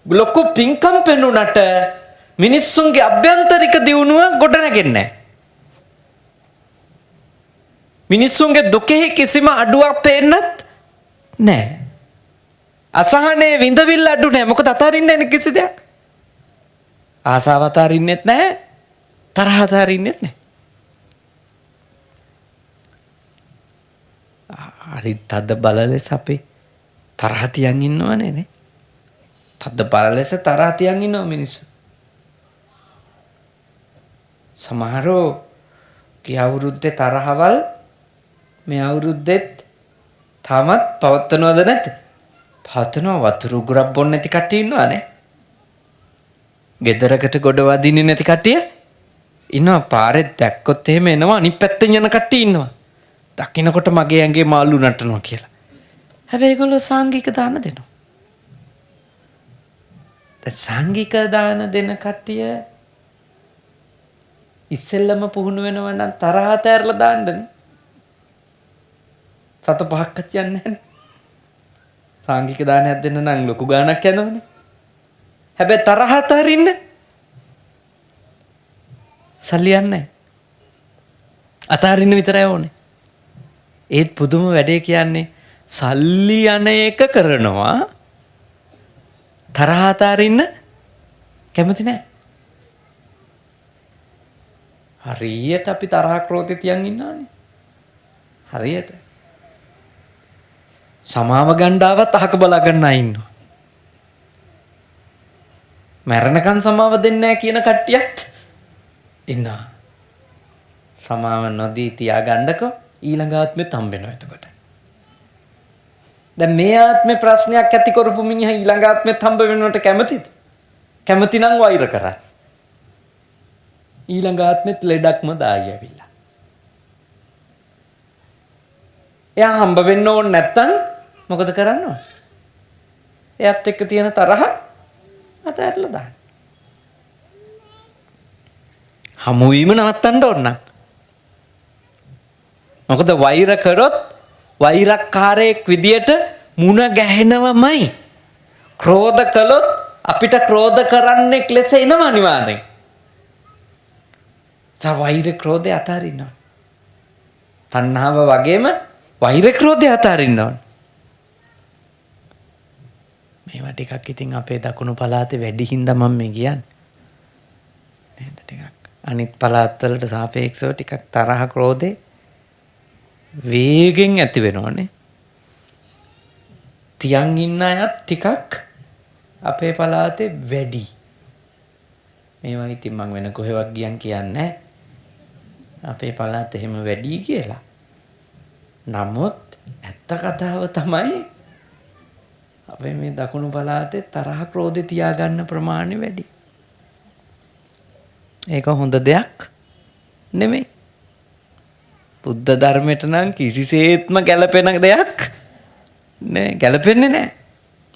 ලොකු පින්කම් පෙන්නුනට මිනිස්සුන්ගේ අභ්‍යන්තරික දියුණුව ගොඩ නැගෙන්නේ මිනිස්සුන්ගේ දුකෙහි කිසිම අඩුවක් පේන්නත් නැහැ. අසහනේ විඳවිල්ල අඩු නැහැ. මොකද අතාරින්නේ නැහැ කිසි දෙයක්. ආසාව අතාරින්නෙත් නැහැ. තරහ අතාරින්නෙත් නැහැ. හරි තද බල ලෙස අපි තරහ තියන් ඉන්නවනේ නේ. තද බල ලෙස තරහ තියන් ඉන්නව මිනිස්සු. සමහරෝ ගිය අවුරුද්දේ තරහවල් මේ අවුරුද්දෙත් තාමත් පවත්වනවද නැද්ද? පවත්වනවා. වතුර උගුරක් බොන්නේ නැති කට්ටිය ඉන්නවනේ. ගෙදරකට ගොඩ වදින්නේ නැති කට්ටිය ඉන්නවා. පාරේ දැක්කොත් එහෙම එනවා. අනිත් පැත්තෙන් යන කට්ටිය ඉන්නවා. දකින්නකොට මගේ ඇඟේ මාළු නටනවා කියලා. හැබැයි ඒගොල්ලෝ සාංගික දාන දෙනවා. දැන් සාංගික දාන දෙන කට්ටිය ඉස්සෙල්ලම පුහුණු වෙනව නම් තරහ තැරලා දාන්නනේ. සත පහක් කියන්නේ නැහැ. සාංගික දානයක් දෙන්න නම් ලොකු ගාණක් යනවනේ. හැබැයි තරහ තරින්න සල්ලි යන්නේ. අතාරින්න විතරයි ඕනේ. ඒත් පුදුම වැඩේ කියන්නේ සල්ලි යන එක කරනවා තරහ අතාරින්න කැමති නැහැ. හරියට අපි තරහ ක්‍රෝධය තියන් ඉන්නවානේ. හරියට. සමාව ගණ්ඩාවත් අහක බලා ගන්න අය ඉන්නවා. මැරණකන් සමාව දෙන්නේ නැහැ කියන කට්ටියත් ඉන්නවා. සමාව නොදී තියාගන්නකෝ ඊළඟ ආත්මෙත් හම්බ වෙනවා එතකොට. දැන් මේ ආත්මේ ප්‍රශ්නයක් ඇති කරපු මිනිහා ඊළඟ ආත්මෙත් හම්බ වෙනවට කැමතිද? කැමති නම් වෛර කරන්න. ඊළඟ ආත්මෙත් ලෙඩක්ම දායි ඇවිල්ලා. එයා හම්බ වෙන්න ඕනේ නැත්තම් මොකද කරන්න ඕන? එයාත් එක්ක තියෙන තරහ අතහැරලා දාන්න. හමු වීම නවත්තන්න ඕන නම්. මොකද වෛර කරොත් වෛරක්කාරයෙක් විදියට මුණ ගැහෙනවමයි. ක්‍රෝධ කළොත් අපිට ක්‍රෝධ කරන්නෙක් ලෙස එනවා අනිවාර්යෙන්. වෛර ක්‍රෝධය අතාරින්න ඕන. තණ්හාව වගේම වෛර ක්‍රෝධය අතාරින්න ඕන. මේවා ටිකක් ඉතින් අපේ දකුණු පළාතේ වැඩි හින්දා මම මේ කියන්නේ. නේද ටිකක්. අනිත් පළාත්වලට සාපේක්ෂව ටිකක් තරහ ක්‍රෝධේ වේගෙන් ඇති වෙනවනේ. තියන් ඉන්න අයත් ටිකක් අපේ පළාතේ වැඩි. මේවා ඉතින් මම වෙන කොහෙවත් ගියන් කියන්නේ අපේ පළාත එහෙම වැඩි කියලා. නමුත් ඇත්ත කතාව තමයි අපේ මේ දකුණු පළාතේ තරහ ක්‍රෝධය තියාගන්න ප්‍රමාණය වැඩි. ඒක හොඳ දෙයක් නෙමෙයි. බුද්ධ ධර්මයට නම් කිසිසේත්ම ගැලපෙන දෙයක් නෑ. ගැලපෙන්නේ නෑ.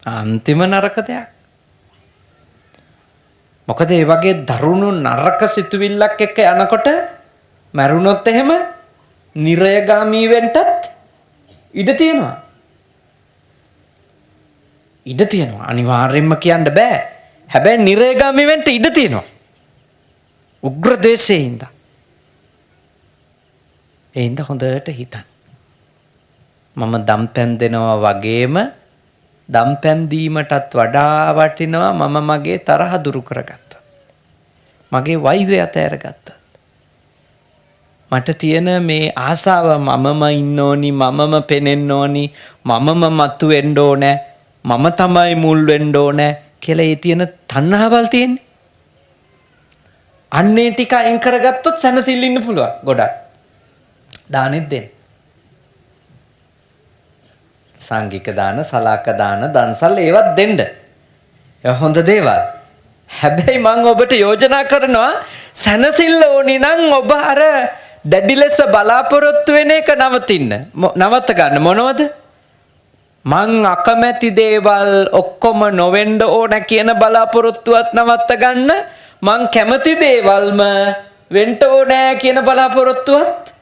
අන්තිම නරක දෙයක්. මොකද ඒ වගේ දරුණු නරක සිතුවිල්ලක් එක්ක යනකොට මරුණොත් එහෙම නිරයගාමී වෙන්නත් ඉඩ තියෙනවා. ඉඩ තියෙනවා. අනිවාර්යෙන්ම කියන්න බෑ. හැබැයි නිරයගාමී වෙන්න ඉඩ තියෙනවා. උග්‍ර ද්වේෂයෙන් ඉඳලා. ඒ හින්දා හොඳට හිතන්න. මම දම්පැන් දෙනවා වගේම දම්පැන් දීමටත් වඩා වටිනවා මම මගේ තරහ දුරු කරගත්තා. මගේ වෛරය අතහැරගත්තා. මට තියෙන මේ ආසාව මමම ඉන්න ඕනි, මමම පෙනෙන්න ඕනි, මමම මතු වෙන්න ඕනේ, මම තමයි මුල් වෙන්න ඕනේ කියලා ඒ තියෙන තණ්හාවල් තියෙන්නේ. අන්නේ ටික අයින් කරගත්තොත් සැනසෙල්ල ඉන්න පුළුවන් ගොඩක්. දානෙත් දෙන්න. සංඝික දාන, සලාක දාන, දන්සල් ඒවත් දෙන්න. ඒ හොඳ දේවල්. හැබැයි මම ඔබට යෝජනා කරනවා සැනසෙල්ල ඕනි නම් ඔබ අර දැඩි ලෙස බලාපොරොත්තු වෙන එක නවතින්න. නවත්ත ගන්න මොනවද? මං අකමැති දේවල් ඔක්කොම නොවෙන්න ඕන කියන බලාපොරොත්තුවත් නවත්ත ගන්න. මං කැමති දේවල්ම වෙන්න ඕනෑ කියන බලාපොරොත්තුවත්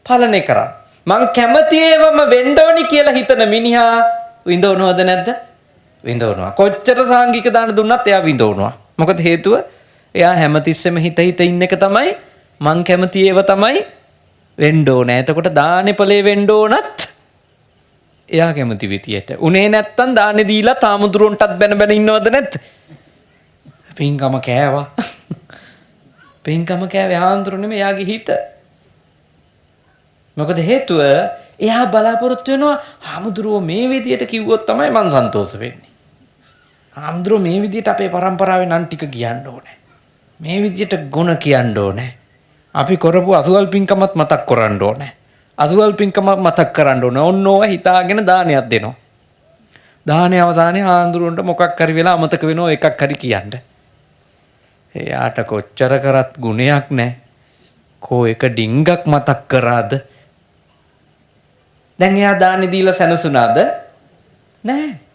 පාලනය කරා. මං කැමති ඒවම වෙන්න ඕනි කියලා හිතන මිනිහා විඳවනවද නැද්ද? විඳවනවා. කොච්චර සාංගික දාන දුන්නත් එයා විඳවනවා. මොකද හේතුව එයා හැමතිස්සෙම හිත ඉන්න එක තමයි මං කැමති ඒව තමයි වෙන්න ඕනේ. එතකොට දානේ ඵලේ වෙන්න ඕනත් එයා කැමති විදියට. උනේ නැත්තම් දානේ දීලා තාමුදුරොන්ටත් බැන ඉන්නවද නැද්ද? පින්කම කෑවා. පින්කම කෑවේ ආන්දරු නෙමෙයි එයාගේ හිත. මොකද හේතුව එයා බලාපොරොත්තු වෙනවා ආමුදුරෝ මේ විදියට කිව්වොත් තමයි මං සන්තෝෂ වෙන්නේ. ආමුදුරෝ මේ විදියට අපේ පරම්පරාවේ නම් ටික කියන්න ඕනේ. මේ විදියට ගුණ කියන්න ඕනේ. අපි කරපු අසුවල් පින්කමත් මතක් කරන්න ඕනේ. අසුවල් පින්කම මතක් කරන්න ඕනේ. ඔන්න ඕවා හිතාගෙන දානයක් දෙනවා. දානේ අවසානයේ ආන්දරුන්ට මොකක් හරි වෙලා අමතක වෙනවා එකක් හරි කියන්න. එයාට කොච්චර කරත් ගුණයක් නැහැ. කෝ එක ඩිංගක් මතක් කරාද? දැන් එයා දානේ දීලා සැනසුණාද? නැහැ.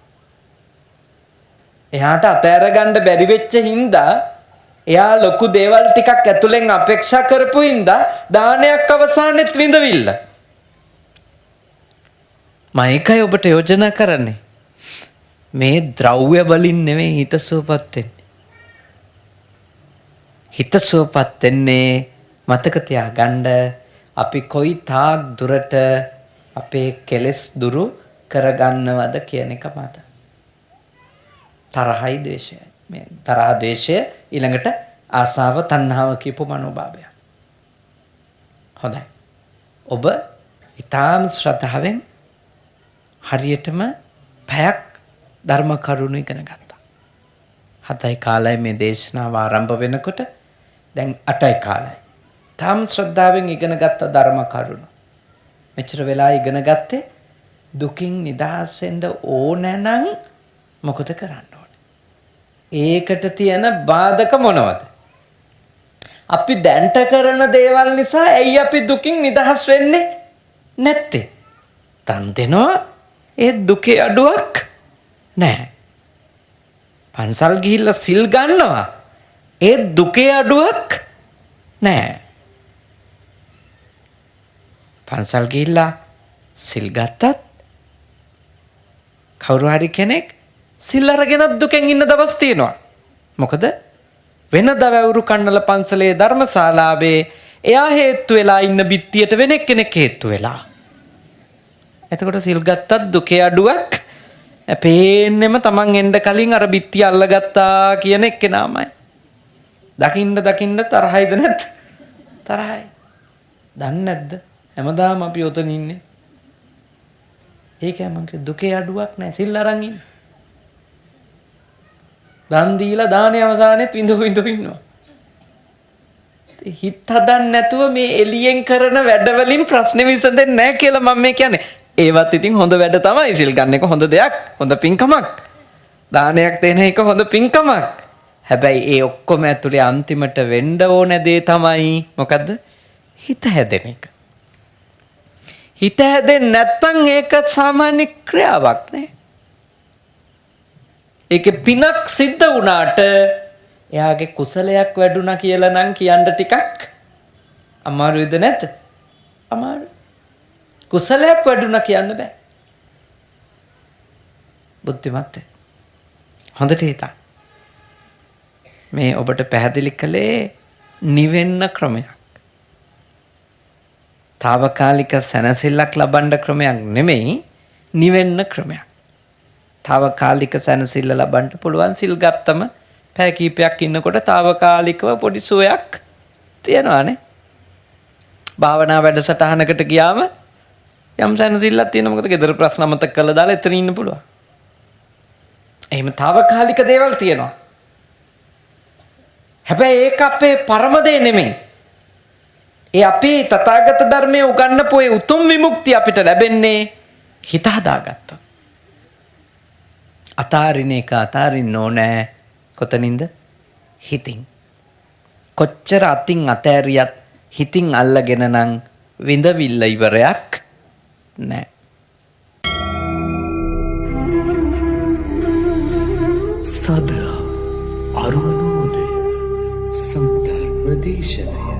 එයාට අතෑර ගන්න බැරි වෙච්ච හින්දා එයා ලොකු දේවල් ටිකක් ඇතුලෙන් අපේක්ෂා කරපු හින්දා දානයක් අවසානෙත් විඳවිල්ල. මම ඒකයි ඔබට යෝජනා කරන්නේ. මේ ද්‍රව්‍ය වලින් නෙමෙයි හිත සුවපත් වෙන්නේ. හිත සුවපත් වෙන්නේ මතක තියාගන්න අපි කොයි තාක් දුරට අපේ කෙලෙස් දුරු කරගන්නවද කියන එක මත. තරහයි ද්වේෂයයි. මේ තරහ ද්වේෂය ඊළඟට ආසාව තණ්හාව කියපු මනෝභාවය. හොඳයි. ඔබ ඊටාම් ශ්‍රද්ධාවෙන් හරියටම පැයක් ධර්ම කරුණු ඉගෙන ගත්තා. 7යි කාලයි මේ දේශනාව ආරම්භ වෙනකොට දැන් 8යි කාලයි. තාම් ශ්‍රද්ධාවෙන් ඉගෙන ගත්ත ධර්ම කරුණු. මෙච්චර වෙලා ඉගෙන ගත්තේ දුකින් නිදහස් වෙන්න ඕන නම් මොකද කරන්න ඕනේ? ඒකට තියෙන බාධක මොනවද? අපි දැන්ට කරන දේවල් නිසා ඇයි අපි දුකින් නිදහස් වෙන්නේ නැත්තේ? තන් දෙනවා ඒ දුකේ අඩුවක් නැහැ. පන්සල් ගිහිල්ලා සිල් ගන්නවා ඒ දුකේ අඩුවක් නැහැ. පන්සල් ගිහිල්ලා සිල් ගත්තත් කවුරු හරි කෙනෙක් සිල් අරගෙන දුකෙන් ඉන්න දවස් තියෙනවා. මොකද වෙනද වැවුරු කන්නල පන්සලේ ධර්මශාලාවේ එයා හේතු වෙලා ඉන්න බිත්තියට වෙන කෙනෙක් හේතු වෙලා. එතකොට සිල් ගත්තත් දුකේ අඩුවක් පේන්නෙම තමන් එන්න කලින් අර බිත්තිය අල්ලගත්තා කියන එක්කෙනාමයි. දකින්න තරහයිද නැත්? තරහයි. දන්නේ නැද්ද? හැමදාම අපි උතන ඉන්නේ. ඒකයි මං කිය දුකේ අඩුවක් නැහැ සිල් අරන් ඉන්න. දන් දීලා දානේ අවසානෙත් විඳු ඉන්නවා. හිත හදන්න නැතුව මේ එළියෙන් කරන වැඩවලින් ප්‍රශ්නේ විසඳෙන්නේ නැහැ කියලා මම මේ කියන්නේ. ඒවත් ඉතින් හොඳ වැඩ තමයි. සිල් ගන්න එක හොඳ දෙයක්, හොඳ පින්කමක්. දානයක් දෙන එක හොඳ පින්කමක්. හැබැයි ඒ ඔක්කොම ඇතුලේ අන්තිමට වෙන්න ඕන දේ තමයි මොකද්ද? හිත හැදෙන එක. හිත හැදෙන්නේ නැත්නම් ඒක සාමාන්‍ය ක්‍රියාවක් නේ. ඒකේ පිනක් සිද්ධ වුණාට එයාගේ කුසලයක් වැඩුණා කියලා නම් කියන්න ටිකක් අමාරුයිද නැද්ද? අමාරු. කුසලයක් වැඩුණා කියන්න බෑ. බුද්ධිමත් හොඳට හිතන්න. මේ ඔබට පැහැදිලි කළේ නිවෙන්න ක්‍රමයක්. తాවකාලික සැනසෙල්ලක් ලබන්න ක්‍රමයක් නෙමෙයි, නිවෙන්න ක්‍රමයක්. తాවකාලික සැනසෙල්ල ලබන්න පුළුවන් සිල් ගත්තම පැය කීපයක් ඉන්නකොට తాවකාලිකව පොඩි සුවයක් තියෙනවානේ. භාවනා වැඩසටහනකට ගියාම යම් සැනසෙල්ලක් තියෙනවා. මොකද ගෙදර ප්‍රශ්න අමතක කරලා දාලා එතන ඉන්න පුළුවන්. එහෙම తాවකාලික දේවල් තියෙනවා. හැබැයි ඒක අපේ පරම දේ නෙමෙයි. ඒ අපි තථාගත ධර්මයේ උගන්වපු ඒ උතුම් විමුක්තිය අපිට ලැබෙන්නේ හිත හදාගත්තොත්. අතාරින එක අතාරින්න ඕනේ කොතනින්ද? හිතින්. කොච්චර අතින් අතෑරියත් හිතින් අල්ලගෙන නම් විඳවිල්ල ඉවරයක් නැහැ. සදා අරුණෝදය සම්ධර්ම දේශනය